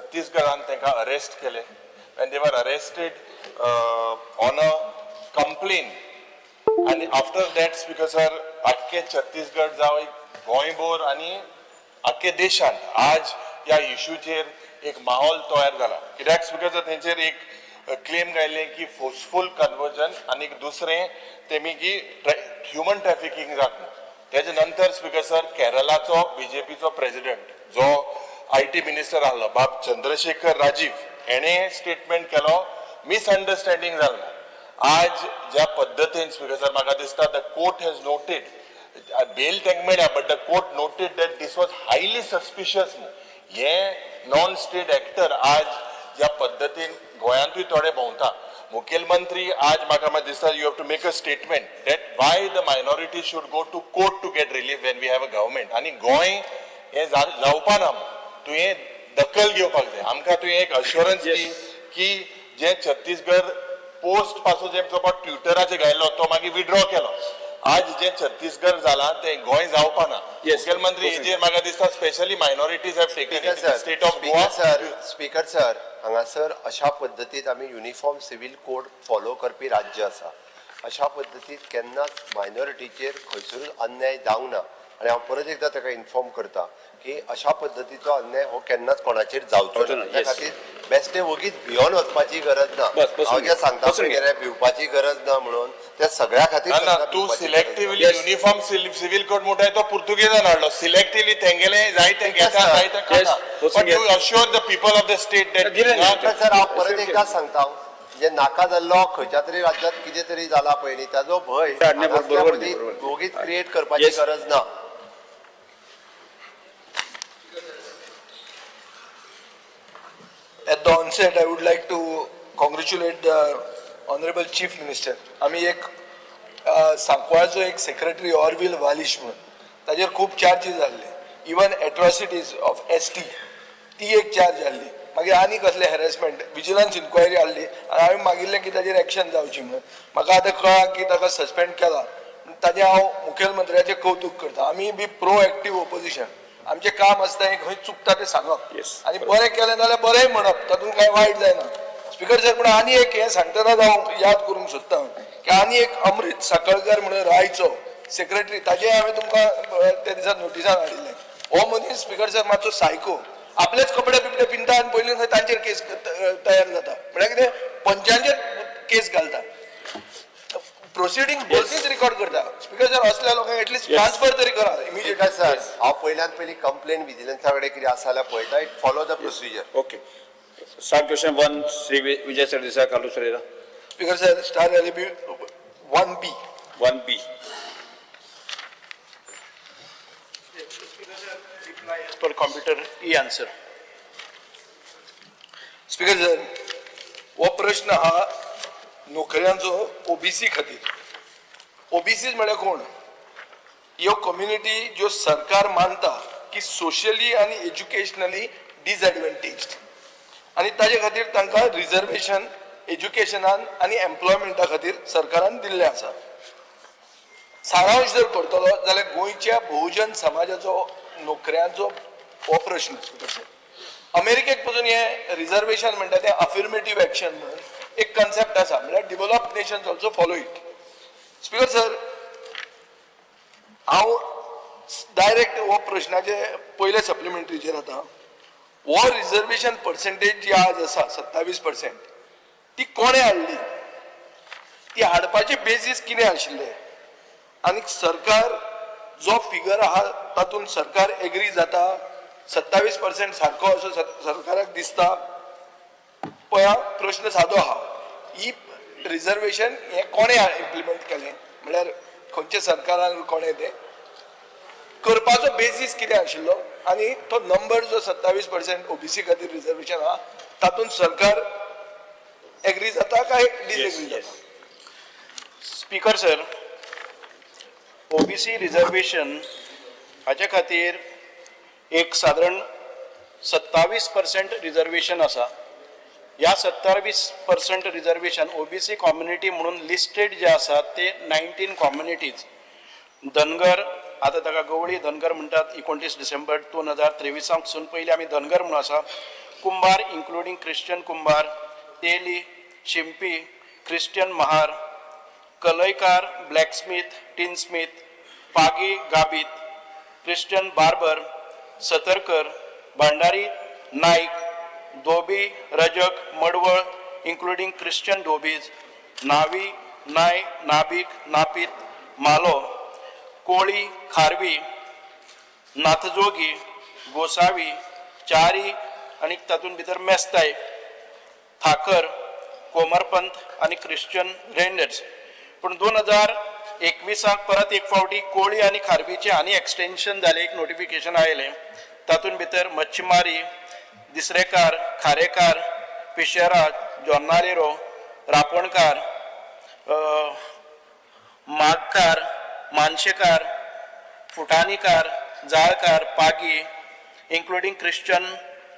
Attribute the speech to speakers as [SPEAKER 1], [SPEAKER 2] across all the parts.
[SPEAKER 1] छत्तीसगडान तांकां अरेस्ट केले when they were arrested on a complaint and after that speaker sir आख्खे छत्तीसगड जावं गोंयभर आनी आख्खे देशांत आज ह्या इश्यूचेर एक माहोल तयार जाला कित्याक स्पीकर सर तेंचेर एक क्लेम घायले की फोर्सफुल कन्वर्जन आनी दुसरें तेमी की ह्युमन ट्रॅफिकिंग जाता तेजे नंतर स्पीकर सर केरळाचो बीजेपीचो प्रेसिडेंट जो IT मिनिस्टर आहलो बाब चंद्रशेखर राजीव हेणे स्टेटमेंट केलो मिसअंडरस्टँडिंग जालें आज ज्या पद्दतीन स्पीकर सर म्हाका दिसता the court has noted bail तांकां मेळ्ळ्या but the court noted that this was highly suspicious हे नॉन स्टेट एक्टर आज ज्या पद्दतीन गोंयांतूय थोडे भोंवता मुखेलमंत्री आज म्हाका दिसता you have to make a statement that why the minority should go to court to get relief when we have a government आनी गोंय हे जावपा ना तुवें दखल घेवपाक जाय आमकां तुवें एक अश्युरन्स दी की जे छत्तीसगड पोस्ट पासून जे ट्विटराचेर घायलो तो मागीर विड्रॉ केलो आज जे छत्तीसगड जाला ते गोंय जावपा ना मुखेलमंत्री हेजेर म्हाका दिसता specially minorities have taken state of Goa
[SPEAKER 2] speaker sir हांगासर अशा पद्दतीन आमी युनिफॉर्म सिव्हिल कोड फॉलो करपी राज्य आसा अशा पद्दतीन केन्नाच मायनॉरिटीचेर खंयसरूच अन्याय जावंक ना आनी हांव परत एकदां ताका इन्फॉर्म करता की अशा पद्दतीचो अन्याय हो केन्नाच कोणाचेर जावचो ना त्या खातीर बेश्टे वगीच भियोन वचपाची गरज ना हांव जे सांगता पळय भिवपाची गरज ना म्हणून त्या सगळ्या खातीर
[SPEAKER 1] तूं सिलेक्टिवली युनिफॉर्म सिव्हिल कोड म्हणटाय तो पुर्तुगेजान हाडलो सिलेक्टिवली तेंगेले जाय ते घेता जाय ते खाता but you assure the people of the state that
[SPEAKER 2] sir हांव परत एकदां सांगता जे नाका जाल्लो खंयच्या तरी राज्यांत कितें तरी जाला पळय न्ही ताजो भंय वगीच क्रिएट करपाची गरज ना
[SPEAKER 3] At the onset, I would like to congratulate the Honorable Chief Minister. आम्ही एक सांकवाळचो एक सेक्रेटरी ऑरविल वालिश म्हणून ताजेर खूब चार्जीस जाल्ले इवन एट्रॉसिटीज ऑफ ST ती एक चार्ज जाल्ली मागीर आनी कसले हॅरेसमेंट विजिलन्स इन्क्वायरी हाडली आनी हांवें मागिल्लें की ताजेर एक्शन जावची म्हणून म्हाका आतां कळ्ळां की ताका सस्पेंड केला ताजें हांव मुखेलमंत्र्याचें कौतुक करता आमी बी प्रोएक्टीव ओपोजिशन आमचे काम असता खंय चुकता ते सांगप आणि बरें केलें जाल्यार बरें म्हणप तातूंत कांय वायट जायना स्पीकर सर पूण आनी एक हें सांगतना हांव याद करूंक सोदतां की आनी एक अमृत साखळकर म्हणून रायचो सेक्रेटरी ताजें हांवें तुमकां त्या दिसा नोटिसान हाडिल्लें हो मनीस स्पीकर सर मातसो सायको आपलेच कपडे बिपडे पिंता आनी पयलीं खंय तांचेर केस तयार जाता म्हळ्यार कितें पंचांचेर केस घालता प्रोसिडींग बोलतीच रिकॉर्ड करता स्पीकर सर असल्या लोकांक एटलीस्ट ट्रान्सफर तरी करा इमिजिएट
[SPEAKER 2] सर हांव पयल्यान पयली कंप्लेन विजिलन्सा कडेन कितें आसा जाल्यार पळयता it follow the procedure
[SPEAKER 4] okay start question 1 Shri Vijay Sardesai कालू सरेरा
[SPEAKER 3] speaker sir star L 1B
[SPEAKER 4] पर कंप्यूटर ई आन्सर
[SPEAKER 3] स्पीकर सर हो प्रश्न हा नोकऱ्यांचो ओबीसी खातीर ओबीसी म्हळ्यार कोण ह्यो कम्युनिटी ज्यो सरकार मानता की सोशली आनी एज्युकेशनली डिसएडवांटेज्ड आनी ताजे खातीर तांकां रिजर्वेशन एज्युकेशनान आनी एम्प्लॉयमेंटा खातीर सरकारान दिल्लें आसा सारांश जर करतलो जाल्यार गोंयच्या बहुजन समाजाचो नोकऱ्यांचो हो प्रश्न स्पीकर सर अमेरिकेक पासून हे रिजर्वेशन म्हणटा तें अफर्मेटिव्ह एक्शन म्हणून एक कन्सेप्ट आसा म्हळ्यार developed nations also follow it speaker sir हांव डायरेक्ट हो प्रश्नाचे पयले सप्लिमेंटरीचेर आता हो रिजर्वेशन पर्सेंटेज जी आज आसा 27% ती कोणे हाडली ती हाडपाचे बेसीस कितें आशिल्ले आनी सरकार जो फिगर आहा तातूंत सरकार एग्री जाता 27% सारको असो सरकाराक दिसता पळय प्रश्न सादो आहा ही रिजर्वेशन हे कोणे इम्प्लिमेंट केलें म्हळ्यार खंयच्या सरकारान कोणे तें करपाचो बेसीस कितें आशिल्लो आनी तो नंबर जो 27% ओबीसी खातीर रिजर्वेशन आहा तातूंत सरकार एग्री जाता काय डिसएग्री जाता
[SPEAKER 4] स्पीकर सर ओबीसी रिजर्वेशन हाचे खातीर एक साधारण 27% रिजर्वेशन आसा ह्या 27% रिजर्वेशन ओबीसी कम्युनिटी म्हणून लिस्टेड जे आसा ते 19 कम्युनिटीज धनगर आता ताका गवळी धनगर म्हणटात 29 डिसेंबर 2023 पासून पयलीं आमी धनगर म्हणून आसा
[SPEAKER 5] कुंभार including Christian कुंभार, तेली, शिंपी, Christian महार, कलयकार, ब्लॅकस्मिथ, टिनस्मिथ, पागी गाबित, Christian बार्बर, सतरकर, भांडारी नाईक, धोबी, रजक, मडवळ including Christian धोबीज, नावी, नाय, नाभिक, नापित, मालो, कोळी, खारवी, नाथजोगी, गोसावी, चारी आणि तातूंत भितर मेस्ताय, थाकर, कोमरपंत आणि क्रिश्चन रेंडर्स. पूण 2021 परत एक फावटी कोळी आणि खारवीचे आनी एक्सटेन्शन जाले, एक नोटिफिकेशन आयलें. तातूंत भितर मच्छीमारी, दिसरेकार, खारेकार, पिशेराज, जोन्नालेरो, रापणकार, मागकार, मानशेकार, फुटाणीकार, जाळकार, पागी including Christian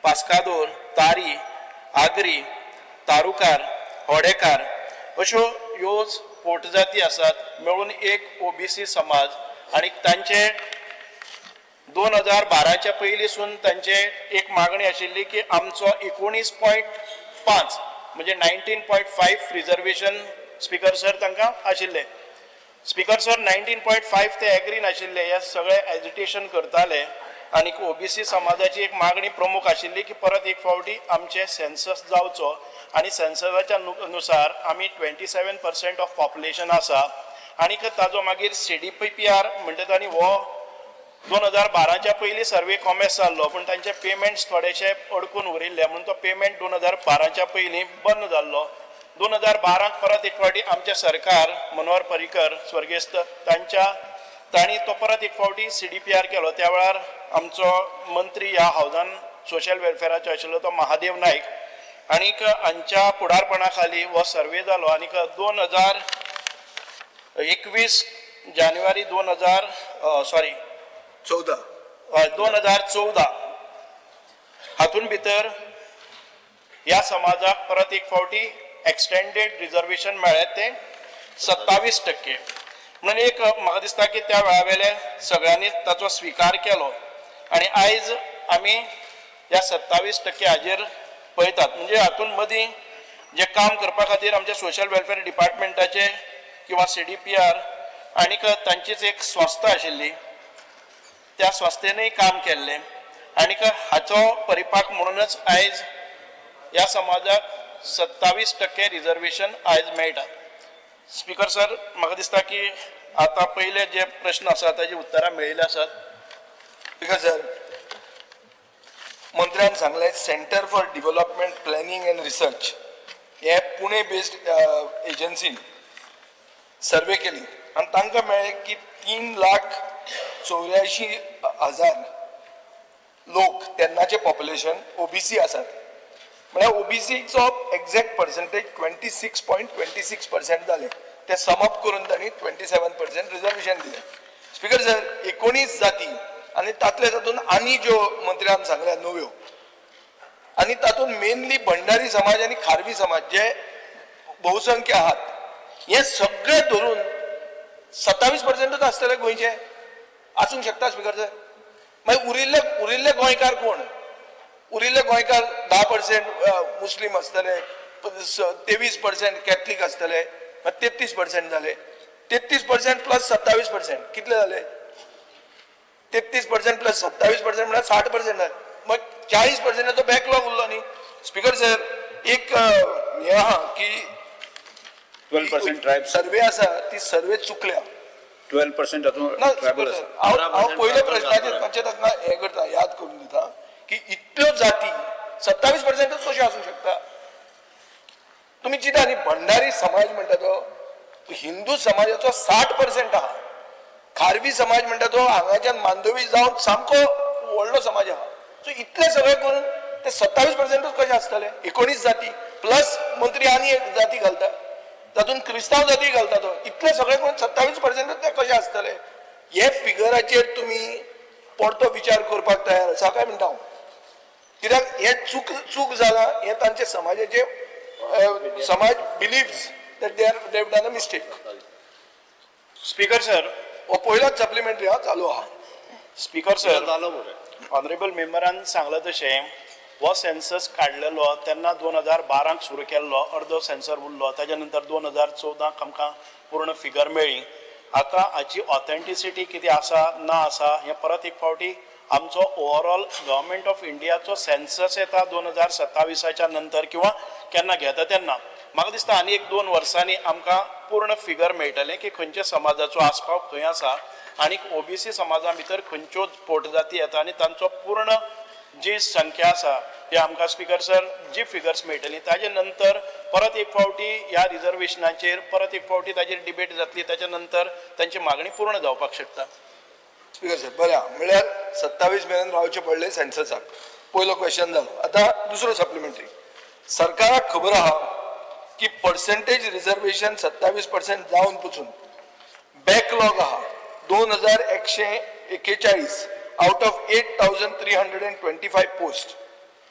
[SPEAKER 5] पास्कादोर, तारी, आगरी, तारुकार, होडेकार अश्यो ह्यो पोटजाती आसात मेळून एक ओबीसी समाज. आणि तांचे 2012च्या पयलींसून तांचे एक मागणी आशिल्ली की आमचो 19.5 म्हणजे 19.5 रिजर्वेशन स्पीकर सर तांकां आशिल्ले. स्पीकर सर 19.5 ते एग्री नाशिल्ले, हे सगळे एजिटेशन करताले. आणि ओबीसी समाजाची एक मागणी प्रमुख आशिल्ली की परत एक फावटी आमचे सेन्सस जावचो आणि सेन्ससाच्या नुसार आमी 27% ऑफ पॉप्युलेशन आसा. आणि ताजो मागीर CDPR म्हणटा आनी हो 2012च्या पयलीं सर्वे कॉमेस जाल्लो, पूण तांचे पेमेंट्स थोडेशे अडकून उरिल्ले म्हणून तो पेमेंट 2012च्या पयलीं बंद जाल्लो. 2012 परत एक फावटी आमचे सरकार मनोहर पर्रीकर स्वर्गेस्त तांणी तो परत एक फावटी CDPR केलो. त्या वेळार आमचो मंत्री ह्या हावजान सोशल वेलफेअराचो आशिल्लो तो महादेव नायक, आनीक हांच्या फुडारपणा खाली हो सर्वे जालो. आनीक 2021 जानेवारी 2014 हातून भितर ह्या समाजाक परत एक फावटी एक्सटेंडेड रिजर्वेशन मेळ्ळें ते 27%. म्हणून एक म्हाका दिसता की त्या वेळा वेले सगळ्यांनी ताचो स्विकार केलो आणि आयज आमी ह्या 27% हाजेर पळयतात. म्हणजे हातून मदीं जे काम करपा खातीर आमच्या सोशल वेलफेअर डिपार्टमेंटाचे किंवा CDPR आनीक तांचीच एक संस्था आशिल्ली, त्या संस्थेनूय काम केल्लें. आनीक हाचो परिपाक म्हणूनच आयज ह्या समाजाक 27% रिजर्वेशन आयज मेळटा. स्पीकर सर, म्हाका दिसता की आता पहिले जे प्रश्न आसात ताजी उत्तरां मेळिल्ली आसात.
[SPEAKER 3] स्पीकर सर, मंत्र्यान सांगलें centre for development planning and research हे पुणे बेस्ड एजन्सीन सर्वे केली आणि तांकां मेळ्ळें की 3,84,000 लोक तेन्नाचे पॉप्युलेशन ओबीसी आसात. म्हळ्यार ओबीसीचो एक्झॅक्ट पर्संटेज 26.26% जाले. ते समअप करून तांणी 27% रिजर्वेशन दिलें. स्पीकर सर, 19 जाती आनी तातूंत आनी ज्यो मंत्र्यान सांगल्या नव्यो, आनी तातूंत मेनली भंडारी समाज आनी खारवी समाज जे बहुसंख्य आहात, हे सगळे धरून 27%च आसतले गोंयचे आसूंक शकता. स्पीकर सर, मागीर उरिल्ले गोंयकार कोण? उरिल्ले गोंयकार 10% मुस्लीम आसतले, 23% कॅथलीक आसतले, 33% जाले. 33% प्लस 27% कितले जाले? 33% प्लस 27% म्हळ्यार 60% जाले. मग 40%चो बॅकलॉग उरलो न्ही. स्पीकर सर, एक हे आहा की
[SPEAKER 4] 12% ट्रायब्स,
[SPEAKER 3] सर्वे आसा ती सर्वे चुकल्या.
[SPEAKER 4] 12%
[SPEAKER 3] ना
[SPEAKER 4] ट्रायबल
[SPEAKER 3] स्पीकर सर, हांव पयल्या प्रश्नाचेर तांचे ताका हे करता, याद करून दिता की इतल्यो जाती 27%च कशें आसूंक शकता? तुमी चिंता न्ही, भंडारी समाज म्हणटा तो हिंदू समाजाचो 60% आहा. खारवी समाज म्हणटा तो हांगाच्यान मांडवी जावन सामको व्हडलो समाज आहा. सो इतले सगळे करून ते 27%च कशें आसतले? 19 जाती प्लस मंत्री आनी एक जाती घालता, तातूंत क्रिस्तांव जाती घालता, तो इतले सगळे करून 27% ते कशें आसतले? हे फिगराचेर तुमी परतो विचार करपाक तयार आसा काय म्हणटा हांव. कित्याक हे चूक जाला, हे तांचे समाजाचे समाज believes that they have done a mistake.
[SPEAKER 5] Speaker sir,
[SPEAKER 3] हो पयलोच सप्लिमेंटरी चालू आहा.
[SPEAKER 5] स्पीकर सर, ऑनरेबल मेंबरान सांगलां तशें हो सेन्सस काडलेलो तेन्ना 2012 सुरू केल्लो अर्दो सेन्सर उरलो ताच्या नंतर 2014 आमकां पूर्ण फिगर मेळ्ळी आतां हाची ऑथेंटिसिटी कितें आसा ना आसा हें परत एक फावटी आमचो ओवरऑल गव्हर्मेंट ऑफ इंडियाचो सेन्सस येता 2027च्या नंतर किंवा केन्ना घेता तेन्ना म्हाका दिसता आनी 1-2 वर्सांनी आमकां पूर्ण फिगर मेळटलें की खंयच्या समाजाचो आस्पाव खंय आसा आनी ओबीसी समाजा भितर खंयच्यो पोटजाती येता आनी तांचो पूर्ण जी संख्या आसा ती आमकां स्पीकर सर जी फिगर्स मेळटली ताजे नंतर परत एक फावटी ह्या रिजर्वेशनाचेर परत एक फावटी ताजेर डिबेट जातली ताच्या नंतर तांची मागणी पूर्ण जावपाक शकता.
[SPEAKER 3] स्पीकर सर बरें आहा म्हणल्यार 27 मेरेन रावचें पडलें सेन्ससाक. पयलो क्वेश्चन जालो. आतां दुसरो सप्लिमेंटरी. सरकाराक खबर आहा की पर्सेंटेज रिजर्वेशन 27% जावन पसून बॅकलॉग आहा 2141 आउट ऑफ 8325 पोस्ट.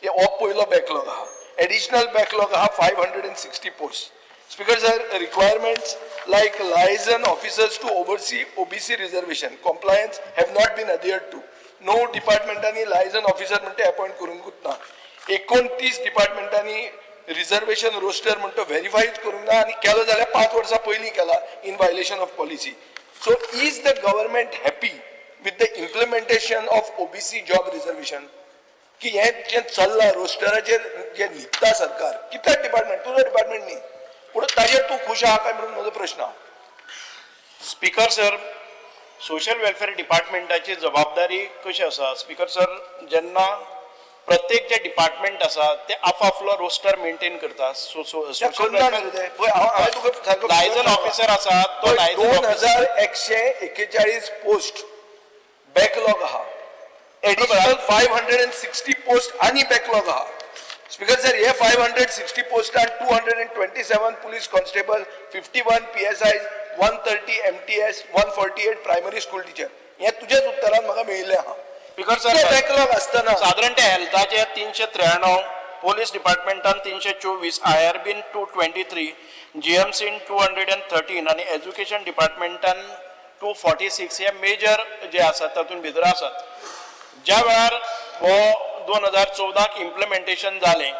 [SPEAKER 3] हो पयलो बॅकलॉग आहा. एडिशनल बॅकलॉग आहा 560 post. Speaker sir, requirements like liaison officers to oversee OBC reservation compliance have not been adhered to. No departmentani liaison officer म्हणते appoint करूंकूच ना. 29 डिपार्टमेंटांनी reservation roster म्हणतो व्हेरीफायच करूंक ना आनी केलो जाल्यार 5 वर्सां पयलीं केला in violation of policy. So is the government happy with the implementation of OBC job reservation की हे जे चल्लां रोस्टराचेर जे न्हिदता सरकार कितले डिपार्टमेंट तुजो डिपार्टमेंट न्ही पूण ताजेर तूं खुश आहा काय म्हणून म्हजो प्रश्न आहा.
[SPEAKER 5] स्पीकर सर सोशल वेलफेअर डिपार्टमेंटाची जबाबदारी कशी आसा स्पीकर सर जेन्ना प्रत्येक जे डिपार्टमेंट आसा ते आपापलो रोस्टर मेंटेन करता. लायझन ऑफिसर आसा तो
[SPEAKER 3] 2141 पोस्ट बॅकलॉग आहा. एडिशनल 560 पोस्ट आनी बॅकलॉग आहा. स्पीकर सर हे 560 पोस्टान 227 police constable 51 PSI 130 MTS 148 primary school teacher हे तुझेच उत्तरान म्हाका मेळिल्लें आहा.
[SPEAKER 5] स्पीकर सर
[SPEAKER 3] बॅकलॉग आसतना
[SPEAKER 5] साधारण ते हेल्थाचे 393 पोलीस डिपार्टमेंटान 324 IRBन 223 GMCन 213 आणि एज्युकेशन डिपार्टमेंटान 246 हे मेजर जे आसात तातूंत भितर आसात. ज्या वेळार हो 2014 इम्प्लिमेंटेशन जालें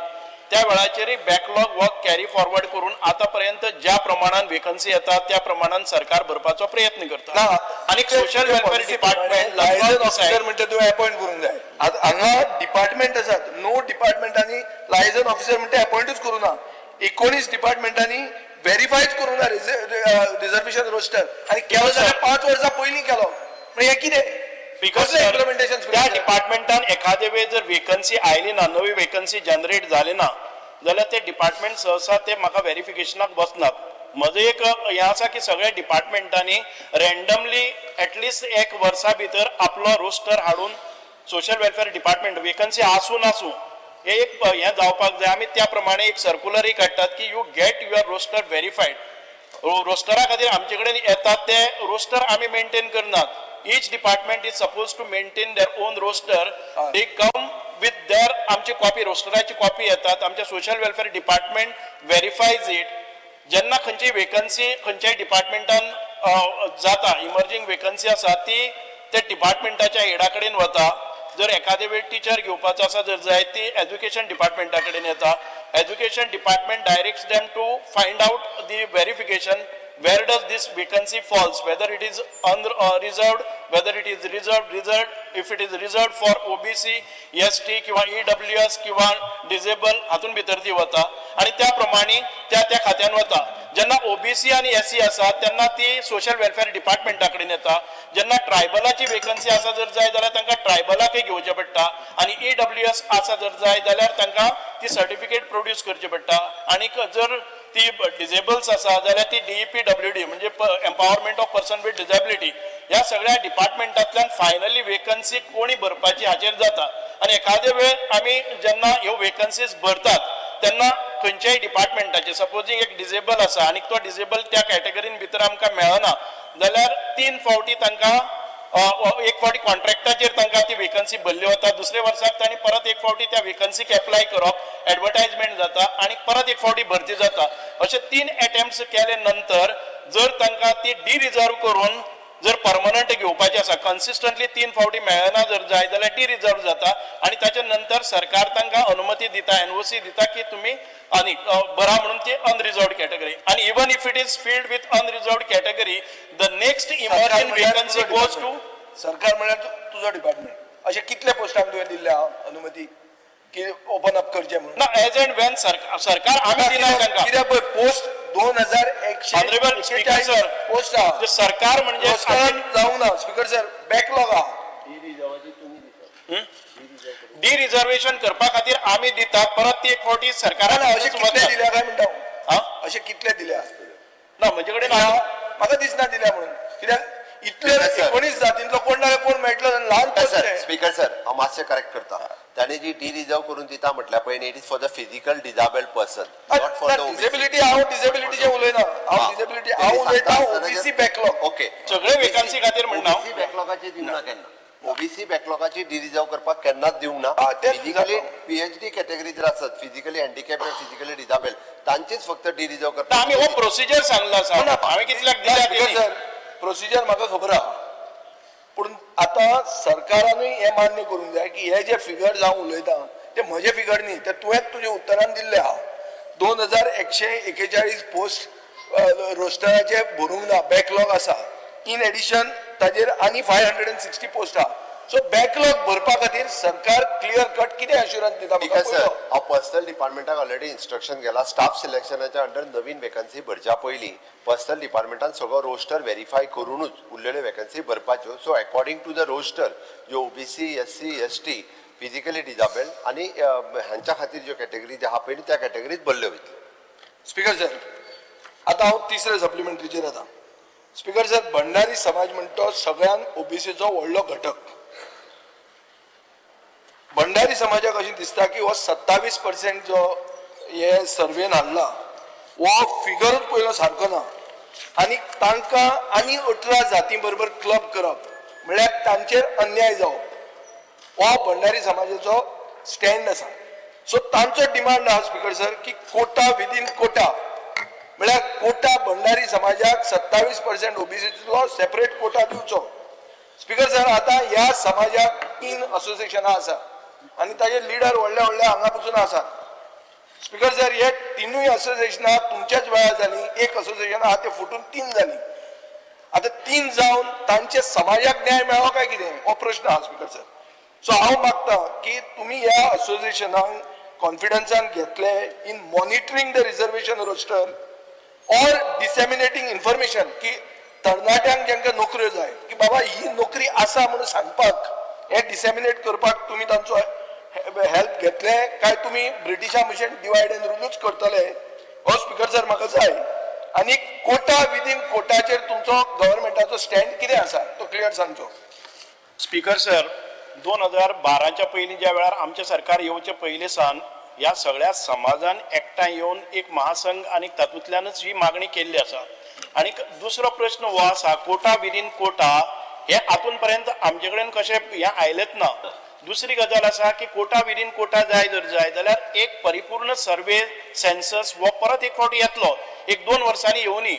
[SPEAKER 5] त्या वेळाचेर बॅकलॉग हो कॅरी फॉरवर्ड करून आता पर्यंत ज्या प्रमाणात वेकन्सी येता त्या प्रमाणात सरकार भरपाचो प्रयत्न करता. आणि सोशल वेलफेअर डिपार्टमेंट
[SPEAKER 3] लायझन ऑफिसर म्हणटा तूं अपॉइंट करूंक जाय. हांगा डिपार्टमेंट आसात नो डिपार्टमेंटांनी लायझन ऑफिसर म्हणटा अपॉइंटूच करूं ना. 19 डिपार्टमेंटांनी व्हेरीफायच करूं ना रिजर्वेशन रोस्टर आनी केलो जाल्यार 5 वर्सां पयलीं केलो. हे कितें
[SPEAKER 5] इम्प्लिमेंटेशन त्या डिपार्टमेंटान एखादे वेळ जर वेकन्सी आयली ना नवी वेकन्सी जनरेट जाली ना जाल्यार ते डिपार्टमेंट सहसा ते म्हाका व्हेरिफिकेशनाक बसनात. म्हजो एक हें आसा की सगळ्या डिपार्टमेंटांनी रॅन्डमली एटलिस्ट 1 वर्सा भितर आपलो रोस्टर हाडून सोशल वेलफेअर डिपार्टमेंट वेकन्सी आसूं नासूं हे एक हें जावपाक जाय. आमी त्या प्रमाणे एक सर्क्युलरय काडटात की you get your roster verified. रोस्टरा खातीर आमचे कडेन येतात ते रोस्टर आमी मेंटेन करनात. Each department is supposed to maintain their own roster. They come with their आमची कॉपी रोस्टराची कॉपी येतात. आमच्या सोशल वेलफेअर डिपार्टमेंट व्हेरीफायज इट. जेन्ना खंयची वेकन्सी खंयच्याय डिपार्टमेंटान जाता इमर्जिंग वेकन्सी आसा ती त्या डिपार्टमेंटाच्या हेडा कडेन वता. जर एखादे वेळ टीचर घेवपाचो आसा जर जाय ती एज्युकेशन डिपार्टमेंटा कडेन येता. Education department directs them to find out the verification where does this vacancy falls, whether it is reserved, whether it is reserved, if it is reserved for OBC, ST किंवा EWS किंवा disable हातून भितर ती वता आणि त्या प्रमाणे त्या खात्यान वता. जेन्ना OBC आणि SC आसा तेन्ना ती सोशल वेलफेअर डिपार्टमेंटा कडेन येता. जेन्ना ट्रायबलाची वेकन्सी आसा जर जाय जाल्यार तांकां ट्रायबलाकय घेवचें पडटा आणि EWS आसा जर जाय जाल्यार तांकां ती सर्टिफिकेट प्रोड्यूस करची पडटा. आणि जर ती डिसेबल्स आसा जाल्यार ती DEPWD म्हणजे empowerment of person with disability ह्या सगळ्या डिपार्टमेंटांतल्यान फायनली वेकन्सी कोणी भरपाची हाचेर जाता. आणि एखादे वेळ आमी जेन्ना ह्यो वेकन्सीज भरतात तेन्ना खंयच्याय डिपार्टमेंटाचे सपोजींग एक डिसेबल आसा आनी तो डिसेबल त्या कॅटेगरीन भितर आमकां मेळना जाल्यार 3 फावटी तांकां एक फावटी कॉन्ट्रॅक्टाचेर तांकां ती वेकन्सी भरली वता. दुसऱ्या वर्साक तांणी परत एक फावटी त्या वेकन्सीक एप्लाय करप एडवर्टायजमेंट जाता आणि परत एक फावटी भरती जाता. अशे 3 अटेम्प्ट्स केले नंतर जर तांकां ती डिरिजर्व करून जर परमनंट घेवपाचें आसा कन्सिस्टंटली 3 फावटी मेळना जर जाय जाल्यार डी रिजर्व जाता आणि ताच्या नंतर सरकार तांकां अनुमती दिता एनओसी दिता की तुमी आनी बरा म्हणून ती अनरिजर्वड कॅटेगरी आणि even if it is filled with unreserved category the next emergent vacancy goes to
[SPEAKER 3] सरकार म्हळ्यार तुजो डिपार्टमेंट अशे कितल्या पोस्टांक तुवें दिल्ले हा अनुमती की ओपन अप करचे म्हणून
[SPEAKER 5] ना एज अँड वेन सरकार आमी दिनाय तांकां
[SPEAKER 3] कित्याक पळय post 2100
[SPEAKER 5] Honorable Speaker, sir.
[SPEAKER 3] Post आहा
[SPEAKER 5] म्हणजे सरकार म्हणजे
[SPEAKER 3] जावंक ना स्पीकर सर बॅकलॉग आहा
[SPEAKER 5] डी रिजर्वेशन करपा खातीर आमी दिता परत ती एक फावटी सरकारान
[SPEAKER 3] अशे कितले दिल्या काय म्हणटा
[SPEAKER 5] हा?
[SPEAKER 3] अशे कितले दिल्या
[SPEAKER 5] ना म्हणजे कडेन
[SPEAKER 3] म्हाका दिसना दिल्या म्हणून कित्याक इतले
[SPEAKER 2] Sir.
[SPEAKER 3] 19 जातींतलो कोण ना कोण मेळटलो ल्हान पोस्ट
[SPEAKER 2] सर
[SPEAKER 3] ते.
[SPEAKER 2] स्पीकर सर हांव मातशें करेक्ट करता ताणें जी डी रिजर्व करून दिता म्हटल्या पळय it is for the physical disabled person not for the
[SPEAKER 3] disability हांव डिसेबिलिटीचे उलयना हांव डिसेबिलिटी हांव उलयता ओबीसी बॅकलॉग
[SPEAKER 2] ओके
[SPEAKER 5] सगळे वेकन्सी खातीर म्हणना हांव.
[SPEAKER 2] ओबीसी बॅकलॉगाची दिवंक ना केन्ना ओबीसी बॅकलॉगाची डी रिजर्व करपाक केन्नाच दिवंक ना
[SPEAKER 3] हा, तेच
[SPEAKER 2] फिजिकली
[SPEAKER 3] जाता.
[SPEAKER 2] पीएचडी कॅटेगरी जर आसत फिजिकली हँडिकॅप फिजिकली डिसेबल्ड तांचीच फक्त डी रिजर्व
[SPEAKER 5] ना
[SPEAKER 2] करपाक
[SPEAKER 5] आमी हो प्रोसिजर सांगला आसा हांवें कितल्याक दिल्या तेणी.
[SPEAKER 3] सर प्रोसिजर म्हाका खबर आहा पूण आतां सरकारानूय हें मान्य करूंक जाय की हे जे फिगर हांव उलयता ते म्हजे फिगर न्ही ते तुवेंच तुज्या उत्तरान दिल्ले आहा 2141 पोस्ट रोस्टराचे भरूंक ना बॅकलॉग आसा इन एडिशन ताजेर आनी 560 पोस्ट आहा सो बॅकलॉग भरपा खातीर सरकार क्लियर कट कितें अश्युरन्स दिता
[SPEAKER 2] ठीक आहे
[SPEAKER 3] म्हाका
[SPEAKER 2] सर
[SPEAKER 3] पळय.
[SPEAKER 2] हांव पर्सनल डिपार्टमेंटाक ऑलरेडी इन्स्ट्रक्शन केला स्टाफ सिलेक्शनाच्या अंडर नवीन वेकन्सी भरच्या पयलीं पर्सनल डिपार्टमेंटान सगळो रोस्टर व्हेरीफाय करूनच उरलेल्यो वेकन्सी भरपाच्यो so according to the roster ज्यो OBC SC ST physically disabled आनी हांच्या खातीर ज्यो कॅटेगरी जे आहा पळय त्या कॅटेगरीत भरल्यो वयतल्यो
[SPEAKER 3] स्पीकर सर आता हांव तिसरे सप्लिमेंटरीचेर येता स्पीकर सर भंडारी समाज म्हणटा सगळ्यान ओबीसीचो व्हडलो घटक भंडारी समाजाक अशें दिसता की हो 27% जो हे सर्वेन हाडला हो फिगरूच पयलो सारको ना आनी तांकां आनी 18 जाती बरोबर क्लब करप म्हळ्यार तांचेर अन्याय जावप हो भंडारी समाजाचो स्टँड आसा सो तांचो डिमांड आहा स्पीकर सर की कोटा विदीन कोटा म्हळ्यार कोटा भंडारी समाजाक 27% ओबीसीचो सेपरेट कोटा दिवचो स्पीकर सर आता ह्या समाजाक 3 असोसिएशनां आसा आनी ताजे लिडर व्हडले व्हडले हांगा पसून आसात स्पीकर सर हे 3 असोसिएशनां तुमच्याच वेळार जाली एक असोसिएशन आहा ते फुटून 3 जाली आता 3 जावन तांचे समाजाक न्याय मेळ्ळो काय कितें हो प्रश्न आहा स्पीकर सर सो हांव मागता की तुमी ह्या असोसिएशनाक कॉन्फिडन्सान घेतले in monitoring the reservation roster और डिसेमिनेटिंग इन्फॉर्मेशन की तरणाट्यांक जांकां नोकऱ्यो जाय की बाबा ही नोकरी आसा म्हणून सांगपाक हे डिसेमिनेट करपाक तुमी तांचो हेल्प घेतले काय तुमी ब्रिटिशा भशेन डिवायड एंड रूलूच करतले हो स्पीकर सर म्हाका जाय आनी कोटा विदीन कोटाचेर तुमचो गव्हर्मेंटाचो स्टँड कितें आसा तो क्लियर सांगचो
[SPEAKER 5] स्पीकर सर 2012च्या पयलीं ज्या वेळार आमचे सरकार येवचे पयलीं सावन ह्या सगळ्या समाजान एकठांय येवन एक महासंघ आणि तातूंतल्यानच ही मागणी केल्ली आसा आणि दुसरो प्रश्न हो आसा कोटा विदीन कोटा हे आतून पर्यंत आमचे कडेन कशें हे आयलेच ना दुसरी गजाल आसा की कोटा विदीन कोटा जाय जर जाय जाल्यार एक परिपूर्ण सर्वे सेन्सस हो परत एक फावटी येतलो 1-2 वर्सांनी येवनी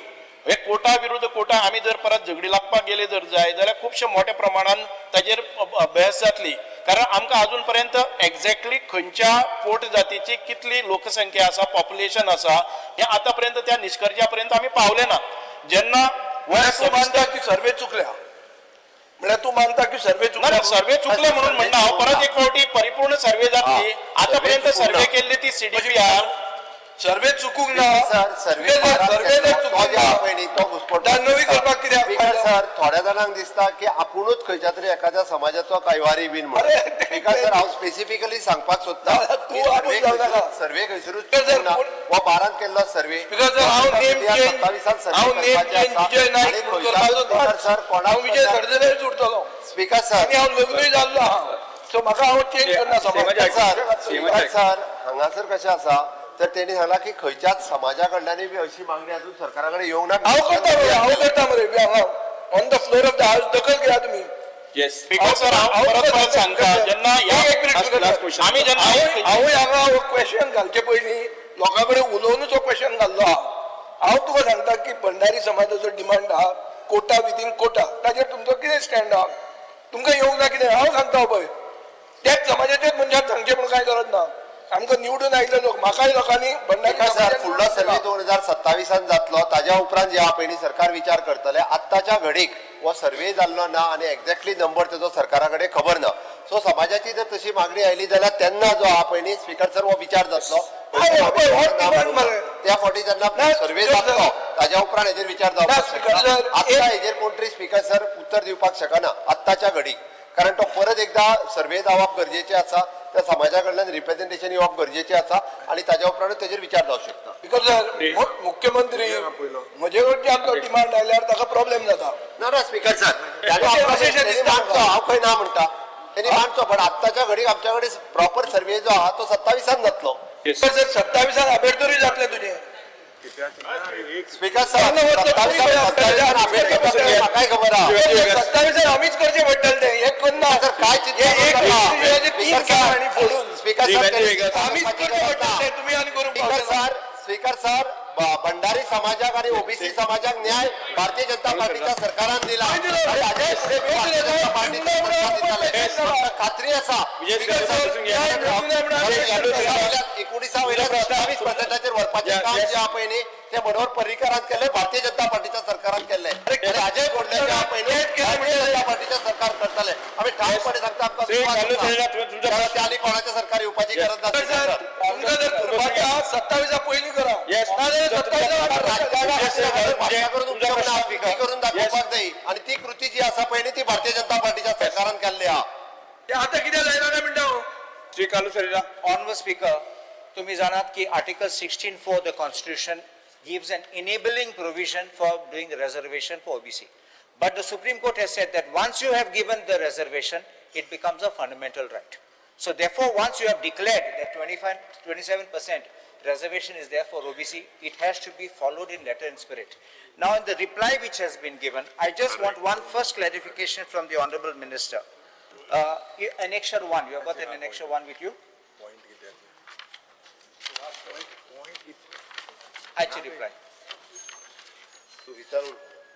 [SPEAKER 5] हे कोटा विरुद्ध कोटा आमी जर परत झगडी लागपाक गेले जर जाय जाल्यार खुबशे मोठ्या प्रमाणान ताजेर अभ्यास जातली कारण आमकां अजून पर्यंत एक्झॅक्टली खंयच्या पोट जातीची कितली लोकसंख्या आसा पॉप्युलेशन आसा हे आतां पर्यंत त्या निष्कर्जा पर्यंत आमी पावले ना जेन्ना
[SPEAKER 3] तूं मानता की सर्वे चुकल्या म्हळ्यार तूं मानता की सर्वे चुकल्या
[SPEAKER 5] सर्वे चुकले म्हणून म्हणना हांव परत एक फावटी परिपूर्ण सर्वे जातली आतां पर्यंत सर्वे केल्ली ती CDPR
[SPEAKER 3] सर्वे चुकूंक ना
[SPEAKER 2] सर सर्वे
[SPEAKER 3] सर्वे चुकूंक ना नवी करपाक कित्याक
[SPEAKER 2] स्पीकर सर थोड्या जाणांक दिसता की आपुणूच खंयच्या तरी एखाद्या समाजाचो कैवारी बीन म्हणून
[SPEAKER 3] अरे, ते-
[SPEAKER 2] स्पीकर सर हांव स्पेसिफिकली सांगपाक सोदता
[SPEAKER 3] तूं आपूण जावं नाका.
[SPEAKER 2] सर्वे खंयसरूच
[SPEAKER 3] स्पीकर सर,
[SPEAKER 2] ना हो 12 केल्लो सर्वे
[SPEAKER 3] स्पीकर सर हांव नेम चेंज विजय नाईक म्हणून करपाचो
[SPEAKER 2] सर
[SPEAKER 3] हांव विजय सरदेसायच उरतलो
[SPEAKER 2] स्पीकर सर
[SPEAKER 3] आनी हांव लग्नूय जाल्लो आहा सो म्हाका हांव चेंज करना
[SPEAKER 2] स्पीकर सर हांगासर कशें आसा तर तेणी सांगला की खंयच्याच समाजा कडल्यानय बी अशी मागणी अजून सरकारा कडेन येवंक ना
[SPEAKER 3] हांव करता मरे हांगा on the floor of the house दखल घेया तुमी
[SPEAKER 4] Yes.
[SPEAKER 5] स्पीकर सर हांव परत सांगता जेन्ना
[SPEAKER 3] एक मिनिट
[SPEAKER 4] last question.
[SPEAKER 5] आमी जेन्ना
[SPEAKER 3] हांवूय हांगा हो क्वेश्चन घालचे पयलीं लोकां कडेन उलोवनूच हो क्वेश्चन घाल्लो आहा हांव तुका सांगता की भंडारी समाजाचो डिमांड आहा कोटा विदीन कोटा ताजेर तुमचो कितें स्टँड आहा तुमकां येवंक ना कितें हांव सांगता पळय त्याच समाजाचेच मनशाक सांगचे म्हणून कांय गरज ना आमकां निवडून आयिल्ले लोक म्हाकाय लोकांनी भंडारी
[SPEAKER 2] सर फुडलो सर्वे 2027 जातलो ताज्या उपरांत जे पयलीं सरकार विचार करतले आत्ताच्या घडीक हो सर्वे जाल्लो ना आणि एक्झॅक्टली नंबर तेजो सरकारा कडेन खबर ना सो समाजाची जर तशी मागणी आयली जाल्यार तेन्ना जो हा पयलीं स्पीकर सर हो विचार जातलो त्या फावटी जेन्ना सर्वे जातलो ताज्या उपरांत हेजेर विचार जावपाक आत्ता हेजेर कोण तरी स्पीकर सर उत्तर दिवपाक शकना आत्ताच्या घडीक कारण तो परत एकदा सर्वे जावप गरजेचे आसा त्या समाजा कडल्यान रिप्रेझेंटेशन येवप गरजेचे आसा आणि ताज्या उपरांत तेजेर विचार जावंक शकता
[SPEAKER 3] बिकॉज सर मुख्यमंत्री म्हजे कडच्यान आमकां डिमांड आयल्यार ताका प्रॉब्लेम जाता
[SPEAKER 2] ना ना स्पीकर सर तेणी मांडचो हांव खंय ना म्हणटा तेणी मांडचो पण आत्ताच्या घडीक आमच्या कडेन प्रॉपर सर्वे जो आहा तो 27 जातलो
[SPEAKER 3] सर 27 आंबेडकरूय जातले तुझे
[SPEAKER 2] स्पीकर सर 27 म्हाकाय खबर आहा
[SPEAKER 3] 27 आमीच करचे पडटले ते एक करना
[SPEAKER 2] सर काय
[SPEAKER 3] आणि फोडून
[SPEAKER 2] स्पीकर सर
[SPEAKER 3] आमीच करचे पडटले तुम्ही आणि करू
[SPEAKER 2] स्पीकर सर भंडारी समाजाक आणि ओबीसी समाजाक न्याय भारतीय जनता पार्टीच्या सरकारान दिला आणि हाचे फुडें बी भारतीय जनता पार्टीचे सरकार दितले. खात्री आसा 19% व्हरपाचें काम जे आहा पळय न्ही ते मनोहर पर्रीकरान केले भारतीय जनता पार्टीच्या सरकारान केले आणि हाजे घडले जे आहा पळय न्ही भारतीय जनता पार्टीचे सरकार करतले आमी ठामपणे सांगता आमकां त्या आनी कोणाचे सरकार येवपाची गरज ना
[SPEAKER 3] तुमकां जर करपाचें आहा 27 पयलीं करा
[SPEAKER 2] करून दाखोवपाक जाय आणि ती कृती जी आसा पळय न्ही ती भारतीय जनता पार्टीच्या सरकारान केल्ली आहा
[SPEAKER 3] ते आतां कितें जायना काय म्हणटा
[SPEAKER 4] श्री कालू सरीला
[SPEAKER 6] Honorable Speaker, तुम्ही जाणात की Article 16(4) the Constitution gives an enabling provision for doing reservation for OBC. But the Supreme Court has said that once you have given the reservation, it becomes a fundamental right. So therefore, once you have declared that 27% reservation is there for OBC, it has to be followed in letter and spirit. Now in the reply which has been given, I just want one first clarification from the Honorable Minister. Annexure 1, you have got an Annexure 1 with you? Actually reply.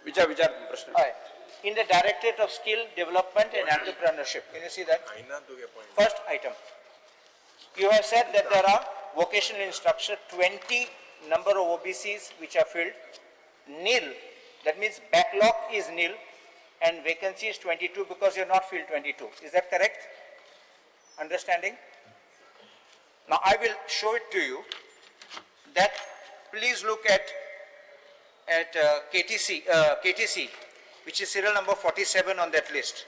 [SPEAKER 4] विचार प्रश्न
[SPEAKER 6] Alright. In the Directorate of Skill Development and Entrepreneurship, can you see that? First item. You have said that there are vocational instruction, 20 number of OBCs which are filled, nil, that means backlog is nil, and vacancy is 22 because you have not filled 22. Is that correct? Understanding? Now I will show it to you that please look at KTC, which is serial number 47 on that list.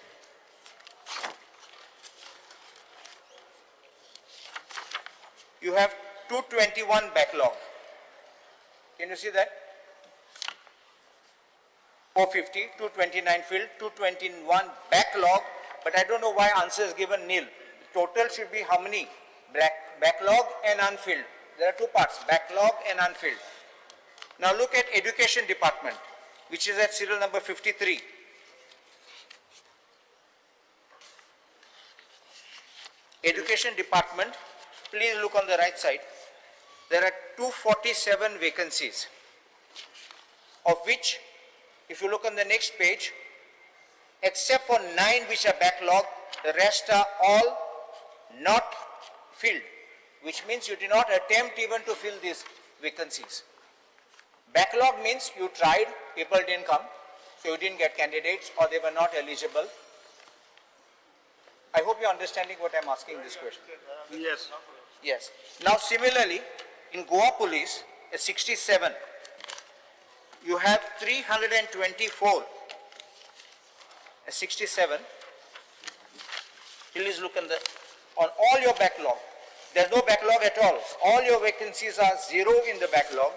[SPEAKER 6] You have 221 backlog. Can you see that? 450, 229 filled, 221 backlog, but I don't know why answer is given nil. Total should be how many? Backlog and unfilled. There are two parts, backlog and unfilled. Now look at Education Department, which is at serial number 53. Education Department, please look on the right side. There are 247 vacancies, of which, if you look on the next page, except for 9 which are backlog, the rest are all not filled, which means you did not attempt even to fill these vacancies. Backlog means you tried, people didn't come, so you didn't get candidates or they were not eligible. I hope you're understanding what I'm asking this question.
[SPEAKER 5] Yes.
[SPEAKER 6] Yes. Now similarly, in Goa Police, at 67, you have 324. At 67, please look on all your backlog. There's no backlog at all. All your vacancies are 0 in the backlog.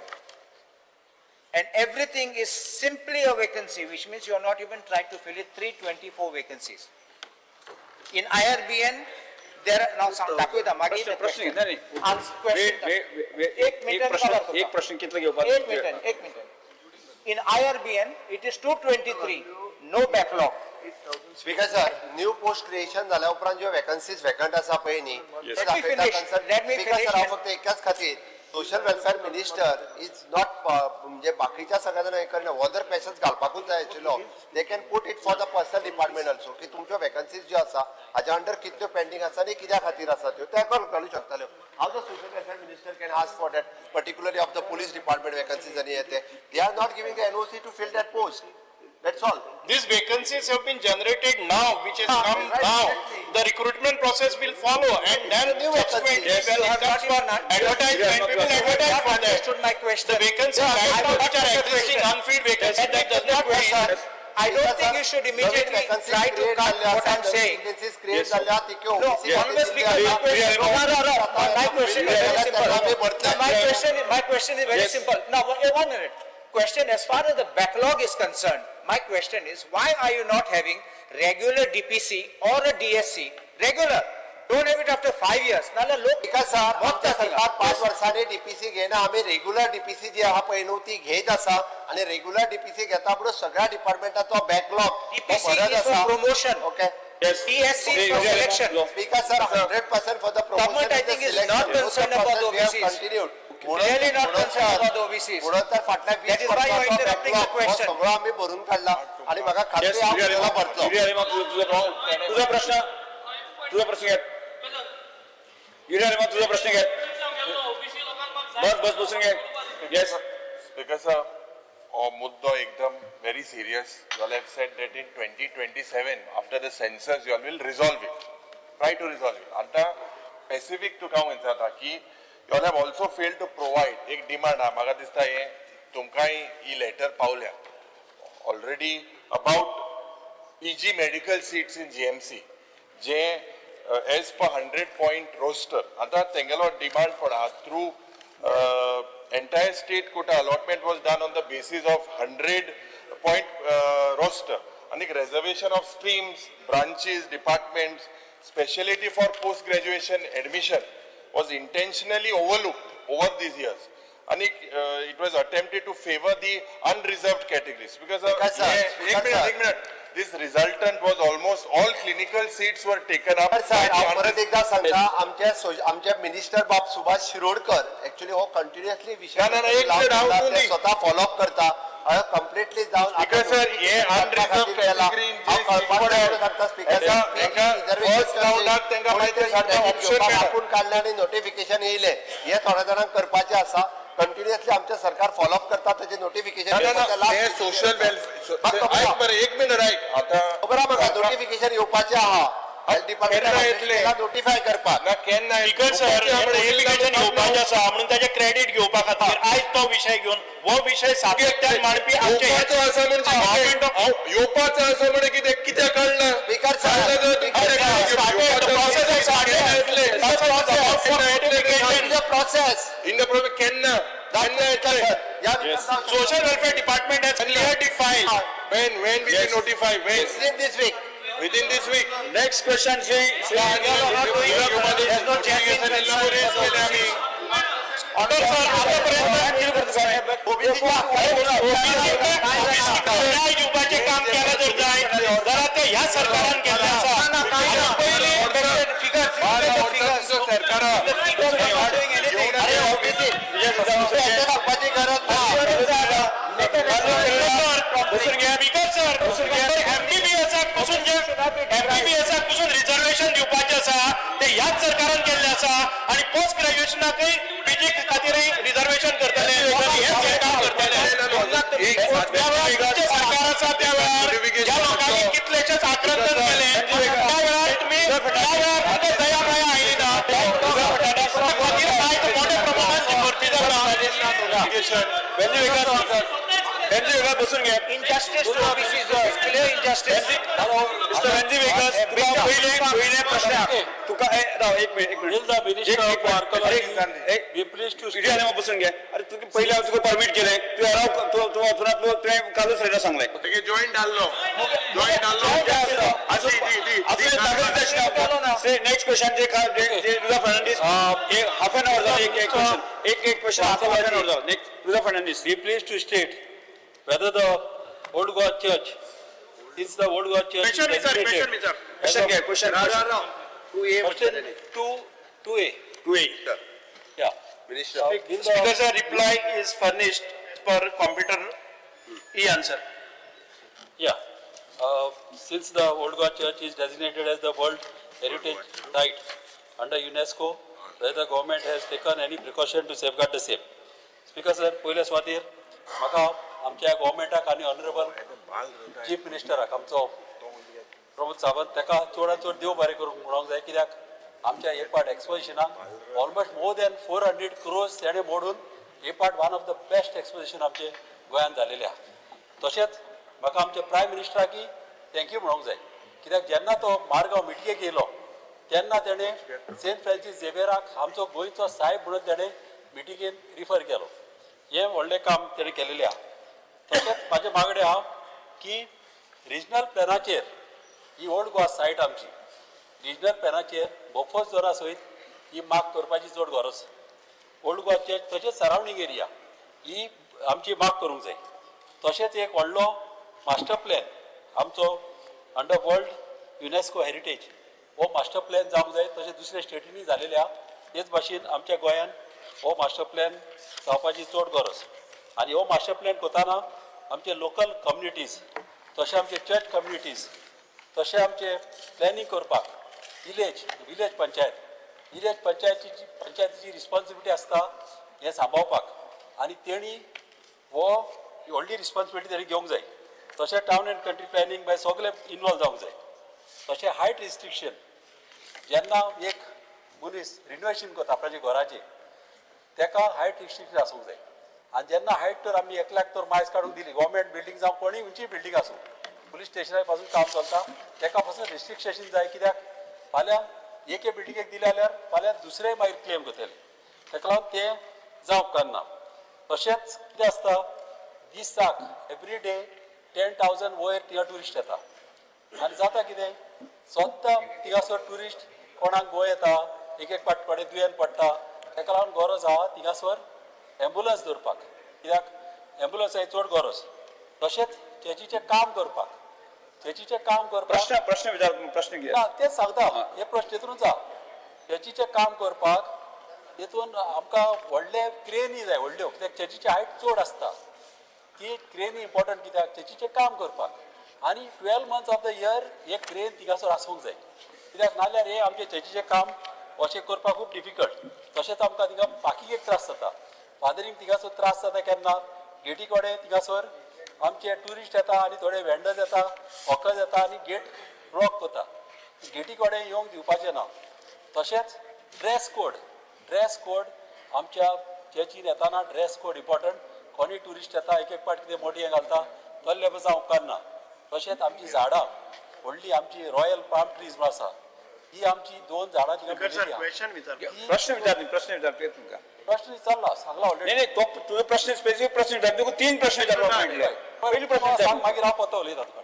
[SPEAKER 6] And everything is simply a vacancy, which means you are not even trying to fill it. 324 vacancies. In IRBN, there are now some
[SPEAKER 4] प्रश्न नाही एक प्रश्न कितलं घेऊ
[SPEAKER 6] एक minute. In IRBN, it is 223, no backlog.
[SPEAKER 2] Speaker sir new post creation जाल्या उपरांत ज्यो वॅकन्सीज वॅकंट आसा पळय न्ही
[SPEAKER 6] Let me finish.
[SPEAKER 2] Speaker sir हांव फक्त एकाच खातीर social welfare minister is not म्हणजे बाकीच्या सगळ्या जाणां करिना हो जर पॅशन्स घालपाकूच जाय आशिल्लो they can put it for the personal department also की तुमच्यो वॅकन्सीज ज्यो आसा हाच्या अंडर कितल्यो पेंडिंग आसा आनी कित्या खातीर आसा त्यो ते घालू शकताल्यो हाव the social welfare minister can ask for that particularly of the police department vacancies आनी येते they are not giving the NOC to fill that post that's all.
[SPEAKER 5] These vacancies have been generated now, which has come
[SPEAKER 2] right,
[SPEAKER 5] now.
[SPEAKER 2] exactly.
[SPEAKER 5] The recruitment process will follow, and then
[SPEAKER 2] New
[SPEAKER 5] subsequently
[SPEAKER 2] vacancies.
[SPEAKER 5] when
[SPEAKER 6] You
[SPEAKER 5] it
[SPEAKER 6] have
[SPEAKER 5] comes
[SPEAKER 6] not
[SPEAKER 5] for
[SPEAKER 6] even-
[SPEAKER 5] advertisement, people advertise for that.
[SPEAKER 6] Understood my question.
[SPEAKER 5] The vacancies
[SPEAKER 6] Yeah,
[SPEAKER 5] right
[SPEAKER 6] I
[SPEAKER 5] now
[SPEAKER 6] got
[SPEAKER 5] which are
[SPEAKER 6] the
[SPEAKER 5] existing
[SPEAKER 6] question.
[SPEAKER 5] unfilled vacancies, that does not mean.
[SPEAKER 6] I don't think you should immediately try to cut what I'm saying.
[SPEAKER 2] Vacancies create झाल्या तिके
[SPEAKER 6] No, Honorable Speaker, my question, no. My question is very simple. My question is very simple. Now, 1 minute. Question, as far as the backlog is concerned, my question is, why are you not having regular DPC or a DSC? Regular. Don't have it after 5 years. नाल्या लोक
[SPEAKER 2] विकास sir आमच्या सरकार 5 वर्सांनी DPC घेना आम्ही regular DPC जी आहा पळय न्हू ती घेत आसा आणि रेग्युलर डीपीसी घेता पुढे सगळ्या डिपार्टमेंटाचो backlog
[SPEAKER 6] DPC is for promotion.
[SPEAKER 2] Okay
[SPEAKER 6] DSC is for selection.
[SPEAKER 2] Because sir 100% for the promotion
[SPEAKER 6] Government, I think, is not concerned about the OBCs. Really not concerned about the OBCs.
[SPEAKER 2] म्हणून तर फाटल्या 20
[SPEAKER 6] That is why you are interrupting the question.
[SPEAKER 2] सगळं आम्ही भरून काढला आणि म्हाका खात्री हांव त्याला भरतलो
[SPEAKER 4] तुझा प्रश्न घे तुझा प्रश्न घे बस बसून घे येस.
[SPEAKER 1] Because हो मुद्दो एकदम very serious. You all have said that in 2027, after the census, you all will resolve it. Try to resolve it. आता specific to हांव विचारता की you all have also failed to provide एक demand हा म्हाका दिसता हे तुमकांय ही letter पावल्या already about PG medical seats in GMC जे as per 100-point roster. आता तेंगेलो demand पडा through entire state quota allotment was done on the basis of 100-point roster. And the reservation of streams, branches, departments, specialty for post-graduation admission was intentionally overlooked over these years. And it was attempted to favor the unreserved categories. Because
[SPEAKER 2] Because, sir,
[SPEAKER 1] एक minute. This resultant was almost all clinical seats were taken up.
[SPEAKER 2] Sir हांव परत एकदा सांगता आमचे minister बाब Subhash Shirodkar actually हो continuously विषय
[SPEAKER 1] ना, एक मिनिट, हांव
[SPEAKER 2] ते स्वतः फॉलोअप करता कम्प्लिटली जाऊन
[SPEAKER 1] Because, sir, हे unreserved category जे first roundaक तेंका माहिती सारको option मेळ्ळा.
[SPEAKER 2] आपण काढले आणि नोटिफिकेशन येयले हे थोड्या जाणांक करपाचे आसा कंटिन्युअसली आमचे सरकार फॉलोअप करता त्याचे नोटिफिकेशन
[SPEAKER 1] हे सोशल वेलफेअर ऐक बरं एक मिनिट ऐक आता
[SPEAKER 2] खबर म्हाका नोटिफिकेशन येवपाचे आहा हेल्थ
[SPEAKER 1] केन्ना येतले?
[SPEAKER 2] डिपार्टमेंट नोटिफाय करपाक
[SPEAKER 1] ना केन्ना
[SPEAKER 5] Because sir, notification घेवपाचें आसा म्हणून ताजे क्रेडिट घेवपा खातीर आयज तो विषय घेवन हो विषय सातत्यान मांडपी आमचे
[SPEAKER 1] येवपाचो आसा म्हणजे येवपाचो आसा म्हणजे कितें कळना
[SPEAKER 2] speaker process
[SPEAKER 1] in the process केन्ना
[SPEAKER 5] Social Welfare Department has clearly defined.
[SPEAKER 1] when we will notify when
[SPEAKER 2] this week.
[SPEAKER 1] within this week.
[SPEAKER 4] Next question
[SPEAKER 5] Order sir, आतापर्यंत न्याय दिवपाचें काम केलें जर जायत जाल्यार तें ह्या सरकारान केल्लें आसा. MBBS पासून रिझर्वेशन दिवपाचें आसा ते ह्याच सरकारान केल्लें आसा आणि पोस्ट ग्रॅज्युएशनाकय पीजी खातीरय रिझर्वेशन करतले हेच काम करतले. त्या वेळार तुमचें सरकार आसा त्या वेळार ह्या लोकांनी कितलेशेच आक्रंदन केलें त्या वेळार तुमी त्या वेळार तुमकां दया माया आयली ना खातीर आयज मोठ्या प्रमाणात जी भरती जाता बसून घे.
[SPEAKER 6] Injustice to OBCs is clear injustice.
[SPEAKER 4] Mister Venzy Viegas तुका पहिले प्रश्न तुका एक मिनिट बसून घे अरे तुका पहिले हांव तुका परमिट केलें तुवें कालूच रेडा सांगलें
[SPEAKER 1] जॉईंट डाल्लो
[SPEAKER 4] next question Ruja Fernandes half an hour जालो एक क्वेश्चन हाफ एन आवर जालो next Ruja Fernandes
[SPEAKER 7] Be pleased to state whether the Old Goa Church is the Old Goa Church
[SPEAKER 5] Question, sir.
[SPEAKER 4] Question घे question
[SPEAKER 7] Question 2A.
[SPEAKER 4] 2A
[SPEAKER 7] Yeah.
[SPEAKER 2] Minister.
[SPEAKER 5] Speaker sir, reply is furnished per computer e-answer.
[SPEAKER 7] Yeah. Since the Old Goa Church is designated as the World Heritage Site under UNESCO, whether the government has taken any precaution to safeguard the same. Speaker sir, पयले स्वातीर म्हाका आमच्या गव्हर्मेंटाक आनी honourable chief मिनिस्टराक आमचो प्रमोद सावंत ताका चडांत चड देव बरें करूंक म्हणूंक जाय कित्याक आमच्या एक पार्ट एक्सपोजिशनाक ऑलमोस्ट मोर दॅन 400 crores तेणें मोडून हे part one of the best exposition आमचे गोंयांत जालेलें आहा. तशेंच म्हाका आमच्या प्रायम मिनिस्टराकी थँक्यू म्हणूंक जाय कित्याक जेन्ना तो मारगांव मिटयेक येयलो तेन्ना तेणें सेंट फ्रांसीस झेवियराक आमचो गोंयचो साहेब म्हणून तेणें मिटिंगेन रिफर केलो. हें व्हडलें काम तेणें केलेलें आहा. तशेंच म्हाजें मागणें आहा की रिजनल प्लॅनाचेर ही ओल्ड गोवा सायट आमची रिजनल प्लॅनाचेर बोफोस जोरा सयत ही माग करपाची चड गरज. ओल्ड गोवा चर्च तशेंच सरावंडींग एरिया ही आमची माग करूंक जाय. तशेंच एक व्हडलो मास्टर प्लॅन आमचो अंडर वर्ल्ड युनेस्को हेरिटेज हो मास्टर प्लॅन जावंक जाय. तशें दुसऱ्या स्टेटींनी जालेले आहा. तेच भाशेन आमच्या गोंयांत हो मास्टर प्लॅन जावपाची चड गरज. आनी हो मास्टर प्लॅन करतना आमचे लोकल कम्युनिटीज तशें आमचे चर्च कम्युनिटीज तशें आमचे प्लॅनिंग करपाक विलेज पंचायतीची रिस्पॉन्सिबिलिटी आसता हें सांबाळपाक आनी तेणी हो व्हडली रिस्पॉन्सिबिलिटी तेणी घेवंक जाय. तशें टावन एंड कंट्री प्लॅनिंग बाय सगळे इनवॉल्व जावंक जाय. तशें हायट रिस्ट्रिक्शन जेन्ना एक मनीस रिनोवेशन करता आपणाच्या घराचें तेका हायट रिस्ट्रिक्शन आसूंक जाय. आनी जेन्ना हायट तर आमी 1 लाख तर मायज काडून दिली गव्हर्मेंट बिल्डींग जावं कोणी खंयची बिल्डींग आसूं पुलीस स्टेशना पासून काम चलता तेका पासून रिस्ट्रिक्शन जाय. कित्याक फाल्यां एके बिल्डींगेक दिले जाल्यार फाल्यां दुसरेय मागीर क्लेम करतले. तेका लागून तें जावंक काडना. तशेंच कितें आसता दिसाक एवरी डे 10,000 वयर थिंगा ट्युरिस्ट येता आनी जाता कितें सद्दां थिंगासर ट्युरिस्ट कोणाक भंय येता एक पाट कोणें दुयेंत पडटा. तेका लागून गरज आहा थिंगासर एम्बुलन्स दवरपाक कित्याक एम्बुलन्साची चड गरज. तशेंच चर्चीचें काम करपाक
[SPEAKER 4] प्रश्न कितें
[SPEAKER 7] ना तेच सांगता हे प्रश्न तेतूनच आहा. चर्चीचें काम करपाक तेतून आमकां व्हडले क्रेनी जाय व्हडल्यो कित्याक चर्चीची हायट चड आसता. ती क्रेनी इम्पॉर्टंट कित्याक चर्चीचें काम करपाक आनी 12 months ऑफ द इयर एक क्रेन थिंगासर आसूंक जाय. कित्याक नाल्यार हे आमचे चर्चीचें काम अशें करपाक खूब डिफिकल्ट. तशेंच आमकां थिंगा पार्किंगेक त्रास जाता. फादरींग थिंगासर त्रास जाता केन्ना गेटी कडेन थिंगासर आमचे ट्युरिस्ट येता आनी थोडे वेंडर्स येता हॉकर्स येता आनी गेट ब्लॉक करता. गेटी कडेन येवंक दिवपाचें ना. तशेंच ड्रेस कोड आमच्या चर्चीन येताना ड्रेस कोड इम्पॉर्टंट. कोणी ट्युरिस्ट येता एक पाट कितें मोटयें घालता तल्ले बस जावंक उपकारना. तशेंच आमची झाडां व्हडली आमची रॉयल पाम ट्रीज म्हणून आसा ही आमची 2 झाडां
[SPEAKER 5] क्वेश्चन
[SPEAKER 4] प्रश्न विचारते तुमकां
[SPEAKER 7] प्रश्न विचारला सांगला ऑलरेडी.
[SPEAKER 4] नाही तो तुझे प्रश्न स्पेसिफिक प्रश्न विचार तुका 3 प्रश्न विचारले. पहिली प्रश्न विचार
[SPEAKER 7] मागीर हांव पत्तो उलयता तुका.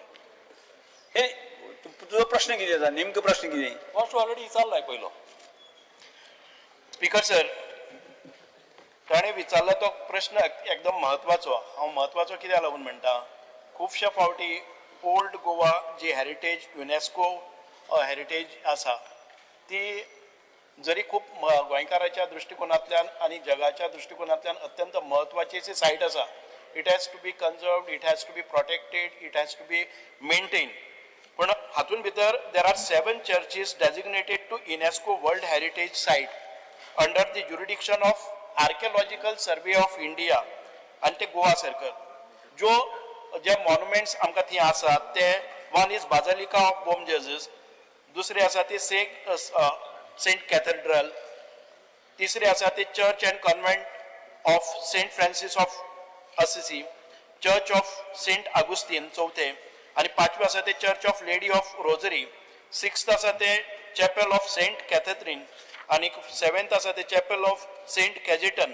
[SPEAKER 4] हे तुजो प्रश्न कितें आसा नेमको प्रश्न कितें
[SPEAKER 7] फर्स्ट ऑलरेडी विचारलाय पयलो.
[SPEAKER 5] स्पीकर सर ताणें विचारला तो प्रश्न एकदम म्हत्वाचो. हांव म्हत्वाचो कित्याक लागून म्हणटा खुबशे फावटी ओल्ड गोवा जी हेरिटेज युनेस्को हेरिटेज आसा ती जरी खूब गोंयकाराच्या दृश्टिकोनांतल्यान आनी जगाच्या दृश्टिकोनांतल्यान अत्यंत म्हत्वाची अशी सायट आसा. It has to be conserved, it has to be protected, it has to be maintain. पण हातून भितर there are 7 churches designated to UNESCO World Heritage Site under the jurisdiction of Archaeological Survey of India आनी ते Goa circle. जे monuments आमकां थंय आसात ते one is Basilica of Bom Jesus, दुसरे आसा ती सेंट कॅथेड्रल, तिसरे आसा ती church and convent of Saint Francis of Assisi, church of Saint Augustine चौथे, आनी पांचवे आसा ते church of lady of rosary, 6th आसा ते चॅपल ऑफ सेंट कॅथेड्रीन आनी 7th आसा ते chapel of Saint Cajetan.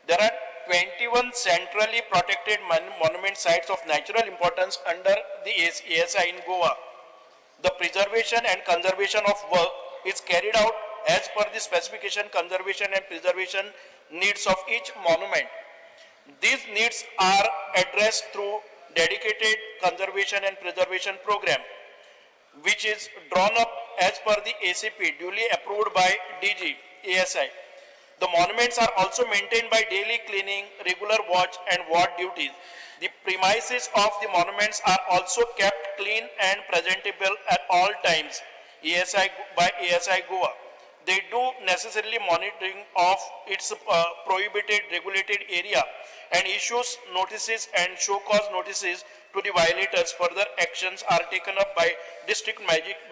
[SPEAKER 5] There are 21 centrally protected monument sites of natural importance under the ASI in Goa. The preservation and conservation of work is carried out as per the specification, conservation and preservation needs of each monument. These needs are addressed through dedicated conservation and preservation program, which is drawn up as per the ACP duly approved by DG ASI. The monuments are also maintained by daily cleaning, regular watch and ward duties. The premises of the monuments are also kept clean and presentable at all times by ASI Goa. They do necessarily monitoring of its prohibited regulated area and issues notices and show cause notices to the violators. Further actions are taken up by district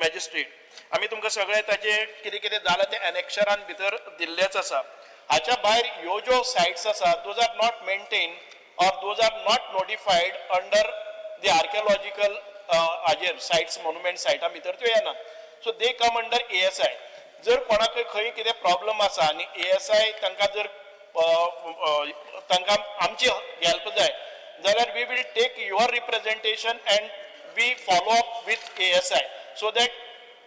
[SPEAKER 5] magistrate. आम्ही तुमकां सगळे ताचे कितें कितें जालां ते एनेक्शरान भितर दिल्लेच आसा. हाच्या भायर ह्यो ज्यो सायट्स आसा those are not maintain or those are not notified under the archaeological हाजेर sites monument site भितर त्यो येना. So they come under ASI. जर कोणाक खंय कितें प्रॉब्लम आसा आनी ASI तांकां जर तांकां आमची हेल्प जाय जाल्यार we will take your representation and we follow up with ASI so that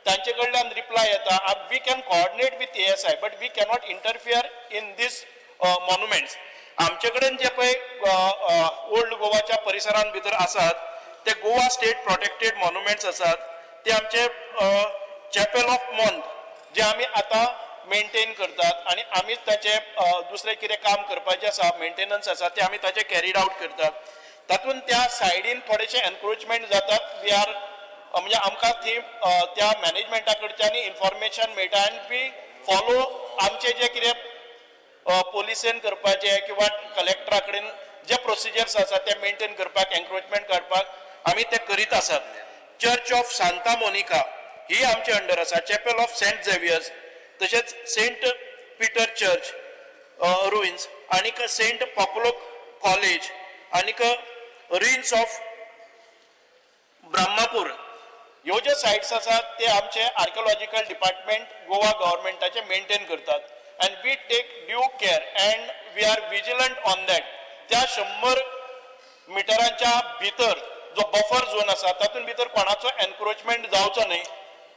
[SPEAKER 5] तांचे कडल्यान रिप्लाय येता. We can coordinate with ASI but we cannot interfere in this monuments. आमचे कडेन जे पळय ओल्ड गोवाच्या परिसरान भितर आसात ते गोवा स्टेट प्रोटेक्टेड मॉन्युमेंट्स आसात. ते आमचे चॅपल ऑफ मॉन्थ जे आमी आतां मेंटेन करतात आनी आमी ताचे दुसरें कितें काम करपाचें आसा मेंटेनन्स आसा ते आमी ताचे कॅरीड आउट करतात. तातूंत त्या सायडीन थोडेशें एनक्रोचमेंट जातात. वी आर म्हणजे आमकां थंय त्या मॅनेजमेंटा कडच्यान इन्फॉर्मेशन मेळटा आनी वी फॉलो आमचे जे कितें पोलिसेन करपाचे किंवा कलेक्टरा कडेन जे प्रोसिजर्स आसा ते मेंटेन करपाक एन्क्रोचमेंट काडपाक आमी ते करीत आसात. चर्च ऑफ सांता मोनिका ही आमचे अंडर आसा. चॅपल ऑफ सेंट झेवियर्स तशेंच सेंट पिटर चर्च रुइन्स आनीक सेंट पॉपुलो कॉलेज आनीक रुइन्स ऑफ ब्रह्मपूर ह्यो ज्यो सायट्स आसात ते आमचे आर्किओलॉजिकल डिपार्टमेंट गोवा गव्हर्मेंटाचे मेंटेन करतात. and we take due care and we are vigilant on that. त्या 100 मिटरांच्या भितर जो बफर झोन आसा तातून भितर कोणाचो एन्क्रोचमेंट जावचो न्हय,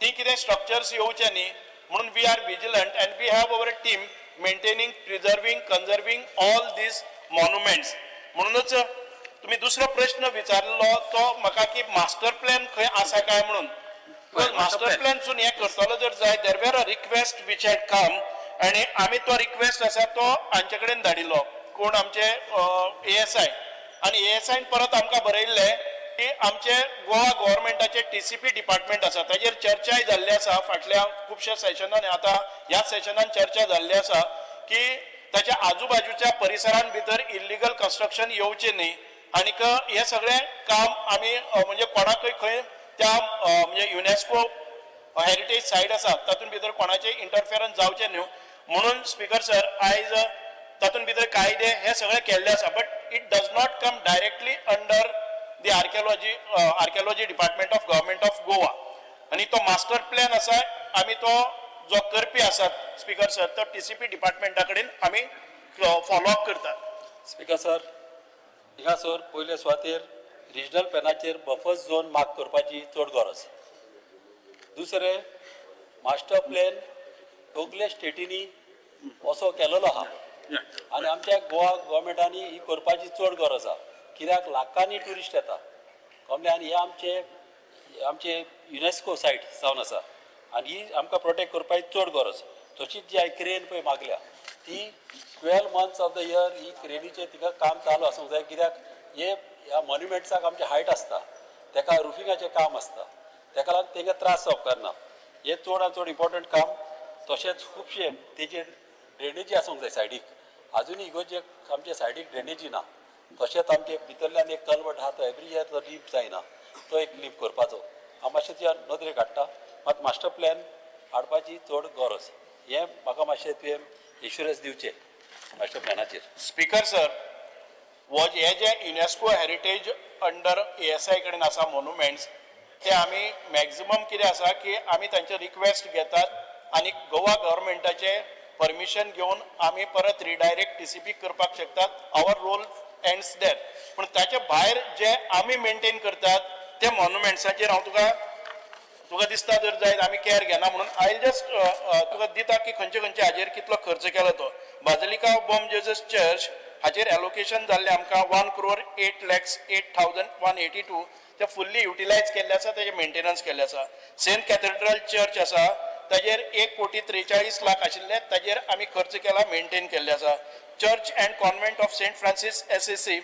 [SPEAKER 5] ती कितें स्ट्रक्चर्स येवचे न्हय म्हणून we are vigilant and we have our team maintaining, preserving, conserving all these monuments. म्हणूनच तुम्ही दुसरो प्रश्न विचारलो तो म्हाका की मास्टर प्लॅन खंय आसा काय म्हणून. मास्टर प्लॅनसून हे करतलो जर जाय there were a request which had come आणि आमी तो रिक्वेस्ट आसा तो हांचे कडेन धाडिल्लो कोण आमचे ASI आणि ASI परत आमकां बरयल्ले की आमचे गोवा गव्हर्मेंटाचे TCP डिपार्टमेंट आसा ताजेर चर्चाय जाल्ली आसा फाटल्या खुबशा सेशनान. आता ह्या सेशनान चर्चा जाल्ली आसा की ताच्या आजूबाजूच्या परिसरान भितर इल्लीगल कन्स्ट्रक्शन येवचें न्हय आनीक हे सगळें काम आमी म्हणजे कोणाकय खंय त्या म्हणजे युनेस्को हेरिटेज सायट आसा तातून भितर कोणाचें इंटरफियरन्स जावचें न्हय म्हणून स्पीकर सर आयज तातून भितर कायदे हे सगळे केल्ले आसा. But it does not come directly under the archaeology department of government of Goa. आणि तो मास्टर प्लॅन आसा आमी तो जो करपी आसात स्पीकर सर तो TCP डिपार्टमेंटा कडेन आमी फॉलोअप करतात.
[SPEAKER 7] स्पीकर सर हिंगासर पयले सुवातेर रिजनल प्लॅनाचेर बफर झोन मार्क करपाची चड गरज. दुसरे मास्टर प्लॅन सगळे स्टेटीनी असो केलेलो आहा आनी आमच्या गोवा गव्हर्मेंटानी ही करपाची चड गरज आहा. कित्याक लाखांनी ट्युरिस्ट येता कमले आनी हे आमचे युनेस्को सायट जावन आसा आनी ही आमकां प्रोटेक्ट करपाची चड गरज. तशीच जी हांवें क्रेन पळय मागल्या ती 12 months ऑफ द इयर ही क्रेनीचेर तिका काम चालू आसूंक जाय. कित्याक ह्या मॉन्युमेंट्साक आमचे हायट आसता तेका रुफिंगाचें काम आसता तेका लागून तेंका त्रास जावपाक ना. हे चड आनी चड इम्पॉर्टंट काम. तशेंच खुबशे तेजेर ड्रेनेजी आसूंक जाय सायडीक. आजुनूय इगोर्जे आमचे सायडीक ड्रेनेजी ना. तशेंच आमचे भितरल्यान एक कल्वट आहा तो एवरी इयर तो लीप जायना तो एक लीप करपाचो. हांव मातशें तुज्या नदरेक हाडटा मात मास्टर प्लॅन हाडपाची चड गरज. हें म्हाका मातशें तुवें इन्शुरन्स दिवचें मास्टर प्लॅनाचेर.
[SPEAKER 5] स्पीकर सर हे जे युनेस्को हेरिटेज अंडर ASI कडेन आसा मॉन्युमेंट्स ते आमी मॅक्झिमम कितें आसा की आमी तांचे रिक्वेस्ट घेतात आनी गोवा गव्हर्मेंटाचे परमिशन घेवन आमी परत रिडायरेक्ट TCP करपाक शकतात. आवर रोल एंड्स देर. पूण ताचे भायर जे आमी मेंटेन करतात ते मॉन्युमेंट्साचेर हांव तुका दिसता जर जायत आमी केअर घेना म्हणून आय जस्ट तुका दिता की खंयचे खंयचे हाजेर कितलो खर्च केलो तो. बाजलिका ऑफ बॉम जेजस चर्च हाजेर एलोकेशन जाल्ले आमकां 1,08,08,182 ते फुल्ली युटिलायज केल्ले आसा तेजे मेंटेनन्स केल्ले आसा. सेंट कॅथेड्रल चर्च आसा ताजेर 1,43,00,000 आशिल्ले ताजेर आमी खर्च केला मेंटेन केल्ले आसा. Church and convent of Saint Francis SSC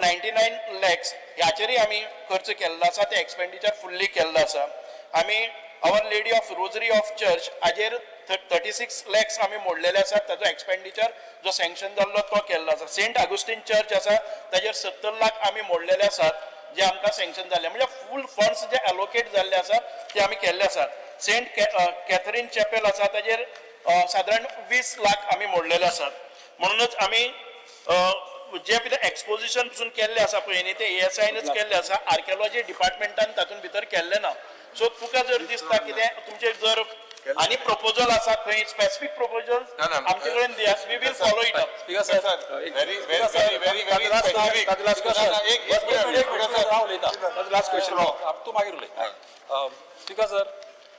[SPEAKER 5] 99 lakhs ह्याचेरय आमी खर्च केल्लो आसा. ते एक्सपेंडिचर फुल्ली केल्लो आसा. आमी our lady of rosary of church हाजेर 36 lakhs आमी मोडलेले आसात. ताजो एक्सपेंडिचर जो सँक्शन जाल्लो तो केल्लो आसा. सेंट अगुस्टीन चर्च आसा ताजेर 70 लाख आमी मोडलेले आसात जे आमकां सँक्शन जाल्ले, म्हणजे फूल फंड्स जे एलोकेट जाल्ले आसात ते आमी केल्ले आसात. सेंट कॅथरीन चॅपेल आसा ताजेर सादारण 20 लाख आमी मोडलेले आसात. म्हणूनच आमी जे कितें एक्सपोजिशन पसून केल्ले आसा पळय न्ही ते ASIनच केल्ले आसा. आर्किओलॉजी डिपार्टमेंटान तातूंत भितर केल्ले ना. सो तुका जर दिसता कितें तुमचे जर आनी प्रपोजल आसा खंय स्पेसिफीक प्रपोजल आमचे कडेन दियात, we will follow it up.
[SPEAKER 1] Very specific.
[SPEAKER 7] Last question तूं मागीर उलय. स्पीकर सर,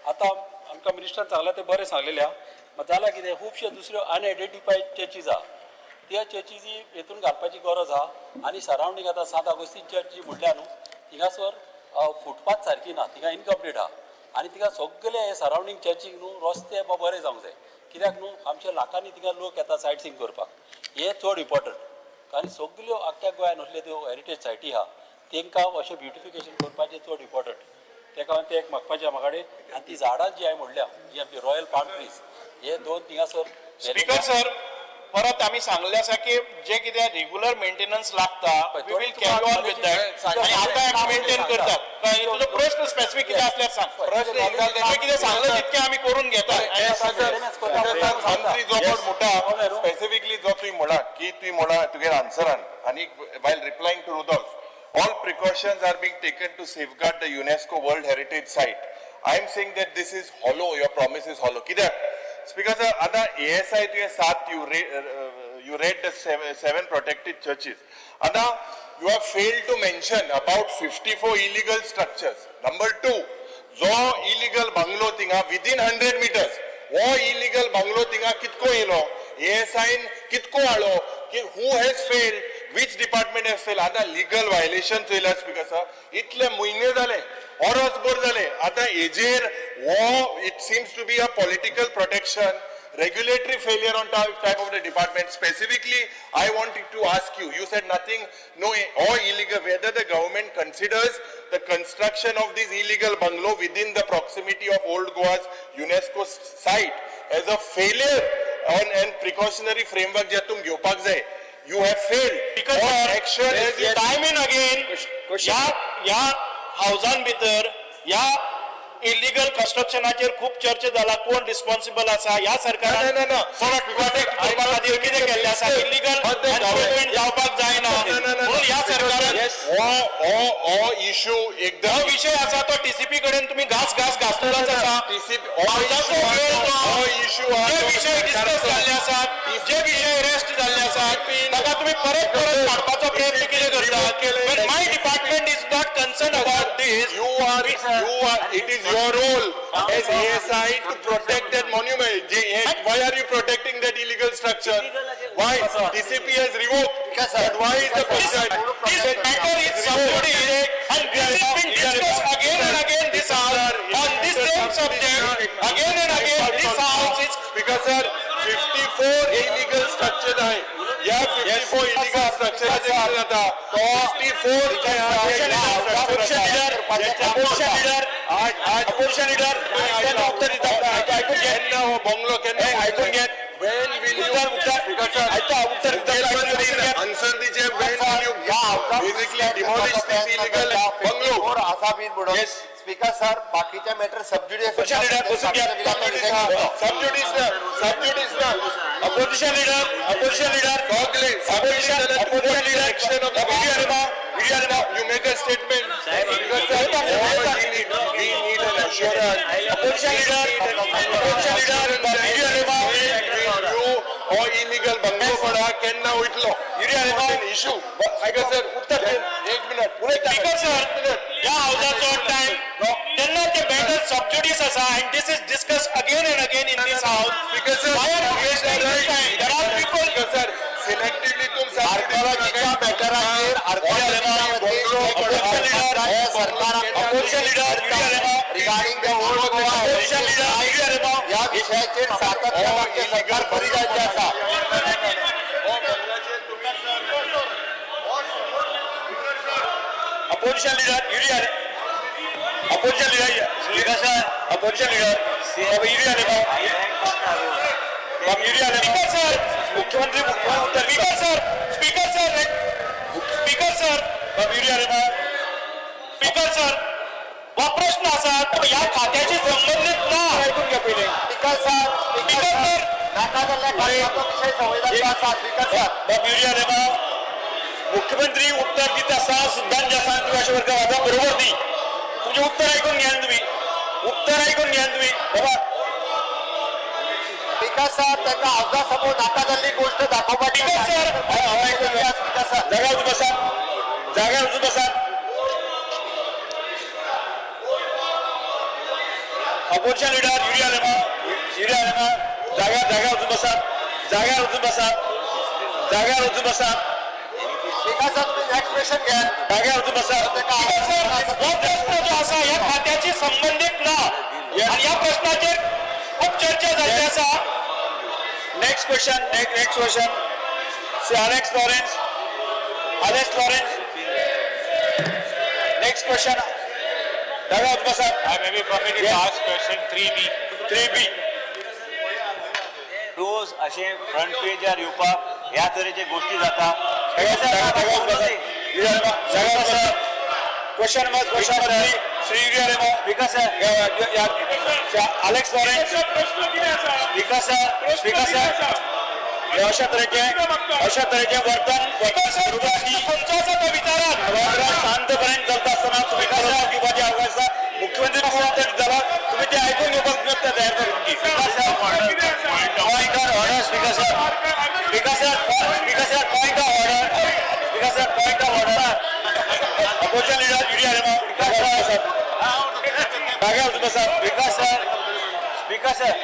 [SPEAKER 7] आतां आमकां मिनिस्टर सांगलां ते बरें सांगलेले आहा. मात जालां कितें खुबश्यो दुसऱ्यो अनआयडेंटिफायड चर्चीज आहा. त्या चर्चीची हेतून घालपाची गरज आहा. आनी सरावंडींग आतां सांत अगोस्तीन चर्च जी म्हणल्या न्हू थिंगासर फुटपाथ सारकी ना, थिंगा इनकम्प्लीट आहा. आनी थिंगा सगळे हे सरावंडींग चर्चीक न्हू रस्ते बरे जावंक जाय. कित्याक न्हू आमच्या लाखांनी थिंगा लोक येता सायट सींग करपाक. हे चड इम्पॉर्टंट. आनी सगळ्यो आख्ख्या गोंयान असल्यो त्यो हेरिटेज सायटी आहा तांकां अशें ब्युटिफिकेशन करपाचें चड इम्पॉर्टंट. तेका लागून ते एक म्हाका म्हाका कडेन आनी ती झाडां जी हांवें म्हणल्या जी आमची रॉयल पाम ट्रीज हे 2 थिंगासर.
[SPEAKER 5] स्पीकर सर, परत आमी सांगले आसा की जे कितें रेग्युलर मेंटेनन्स लागता we will carry on with that. आनी आतां आमी मेंटेन करतात. कळ्ळें? तुजो प्रश्न स्पेसिफीक कितें आसल्यार सांग. तुवें कितें सांगलें तितकें आमी करून घेता.
[SPEAKER 1] मंत्री जो कोण म्हणटा स्पेसिफिकली जो तुवें म्हणला की तुवें म्हणला तुगेर आन्सरान आनी while replying to Rudolf, all precautions are being taken to safeguard the UNESCO World Heritage Site. I am saying that this is hollow, your promise is hollow. कित्याक? Because आता ASI तुवें 7 you read the 7 protected churches. आता you have failed to mention about 54 illegal structures. Number 2, जो illegal bungalow थिंगा within 100 meters, वो illegal bungalow थिंगा कितको yellow, ASI कितको आलो, who has failed, which department has failed. आता लीगल वायलेशन चयला स्पीकर सर. इतले म्हयने जाले, वर्सभर जाले. आता हेजेर वो it seems to be a political protection, regulatory failure on type of the department. Specifically, I wanted to ask you, you said nothing, no, or illegal, whether the government considers the construction of this illegal bungalow within the proximity of Old Goa's UNESCO site as a failure on and precautionary framework जे तुम घेवपाक जाय. You have failed.
[SPEAKER 5] Because
[SPEAKER 1] action has
[SPEAKER 5] time and again या हावजान भितर या illegal कन्स्ट्रक्शनाचेर खूप चर्चा जाला. कोण रिस्पॉन्सिबल आसा ह्या सरकारान प्रोटेक्ट करपा खातीर कितें केल्लें आसा. इलिगल डेव्हलपमेंट जावपाक जायना म्हणून ह्या सरकारान
[SPEAKER 1] हो इशू एकदम
[SPEAKER 5] हो विषय आसा तो TCP कडेन तुमी घास घासलेलोच आसा. हावजाचो वेळ तो
[SPEAKER 1] इशू
[SPEAKER 5] जे विषय डिस्कस जाल्ले आसात, जे विषय रेस्ट जाल्ले आसात ताका तुमी परत काडपाचो प्रयत्न कितें करतात. But my department is not concern about this.
[SPEAKER 1] you are it is your role as ASI to protect that monument. Why are you protecting that illegal structure? Why? TCP has revoked. But why is the president?
[SPEAKER 5] This matter is subjudice and this has been discussed again and again this house on this same subject. Again and again this house is
[SPEAKER 1] because sir 54 illegal structures आहे. या 54 illegal structures जे आता 54
[SPEAKER 5] opposition leader
[SPEAKER 1] bungalow ऐकून घेत. When will you answer the when will you basically demolish this illegal bungalow?
[SPEAKER 2] असा bin म्हणून speaker sir बाकीचे matter सबज्युडिस
[SPEAKER 5] opposition leader
[SPEAKER 1] You make a statement. We need an assurance. or illegal bungalow पडा केन्ना वयतलो issue sir उत्तर एक minute
[SPEAKER 5] speaker sir या हावजाचो time तेन्ना ते मॅटर सबज्युडिस आसा and this is discussed again and again in this house
[SPEAKER 1] because
[SPEAKER 5] why are you wasting your time? There are people
[SPEAKER 1] sir selectively तुम
[SPEAKER 2] आर्किओलॉजीच्या मॅटराचेर archaeology
[SPEAKER 4] Opposition leader,
[SPEAKER 2] regarding the old Goa
[SPEAKER 4] Opposition leader,
[SPEAKER 2] या विषयाचेर सातत्यान आमचे सरकार करीत आयिल्लें आसा.
[SPEAKER 4] Opposition leader, Opposition leader, Speaker sir, Opposition leader, Speaker sir, मुख्यमंत्री Speaker sir, Speaker sir, Speaker sir, हा प्रश्न असा या खात्याशी संबंधित ना ऐकून घ्या पहिले
[SPEAKER 2] स्पीकर सर नाका जाल्ल्या कार्याचो विशय संवेदनशील आसा. स्पीकर सर
[SPEAKER 4] मुख्यमंत्री उत्तर दित असा सिद्धांत असा तुम्ही अशा वर्ग वादा बरोबर नाही तुमचे उत्तर ऐकून घ्या ना तुम्ही बाबा
[SPEAKER 2] स्पीकर सर त्यांना अवघासमोर नाका जाल्ली गोष्ट दाखोवपाची
[SPEAKER 4] स्पीकर सर
[SPEAKER 2] स्पीकर सर
[SPEAKER 4] जाग्यावर उचून बसा ऑपोजिशन लीडर जाग्यावर उचून बसा
[SPEAKER 2] स्पीकर सर तुम्ही नेक्स्ट क्वेश्चन घ्या.
[SPEAKER 4] जाग्यावर उचून बसा प्रश्न जो असा या खात्याशी संबंधित ना आणि या प्रश्नाचे खूप चर्चा झाली असा नेक्स्ट क्वेश्चन से Alex Lawrence नेक्स्ट क्वेश्चन जाग्यावर उचून बसा
[SPEAKER 8] I may be permitted to ask question 3B.
[SPEAKER 9] रोज असे फ्रंट पेजर येवपाक ह्या तरेचे गोष्टी जाता.
[SPEAKER 4] Question number Shri speaker sir Alex Lawrence speaker sir अशा तऱ्हेचे वर्तन शांतपणे चालत असताना तुम्ही विवादी आवाजा मुख्यमंत्री झाला तुम्ही ते ऐकून घेऊन तयार करून point of order. Opposition leader
[SPEAKER 9] speaker sir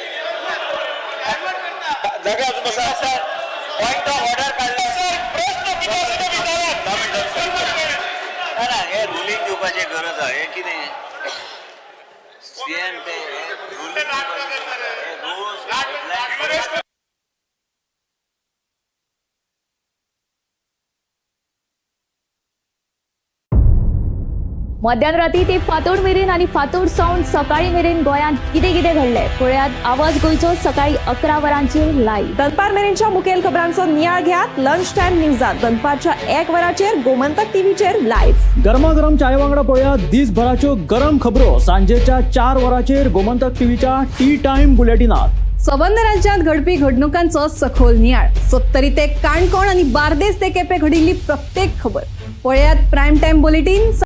[SPEAKER 4] point of order काढला
[SPEAKER 9] ना हे रुलींग दिवपाची गरज आहे की नाही सीएम ते रुलींग रोज
[SPEAKER 10] मध्यानराती ते फातोड मेरेन आणि फातोड सावन सकाळी मेरेन गोंयांत कितें कितें घडलें पळयात आवाज गोंयचो सकाळी 11 वरांचेर लायव्ह.
[SPEAKER 11] दनपार मेरेनच्या मुखेल खबरांचो नियाळ घेयात लंच टायम न्यूजात दनपारच्या 1 वरांचेर गोमंतक टीव्हीचेर लायव्ह.
[SPEAKER 12] गरमागरम चाय वांगडा पळयात दिसभराच्यो गरम खबरो सांजेच्या 4 वरांचेर गोमंतक टीव्हीच्या टी टायम बुलेटिनात.
[SPEAKER 11] संबंध राज्यांत घडपी घडणुकांचो सखोल नियाळ 70 ते काणकोण आणि बार्देस ते केपें घडिल्ली प्रत्येक खबर पळयात प्रायम टायम बुलेटिन.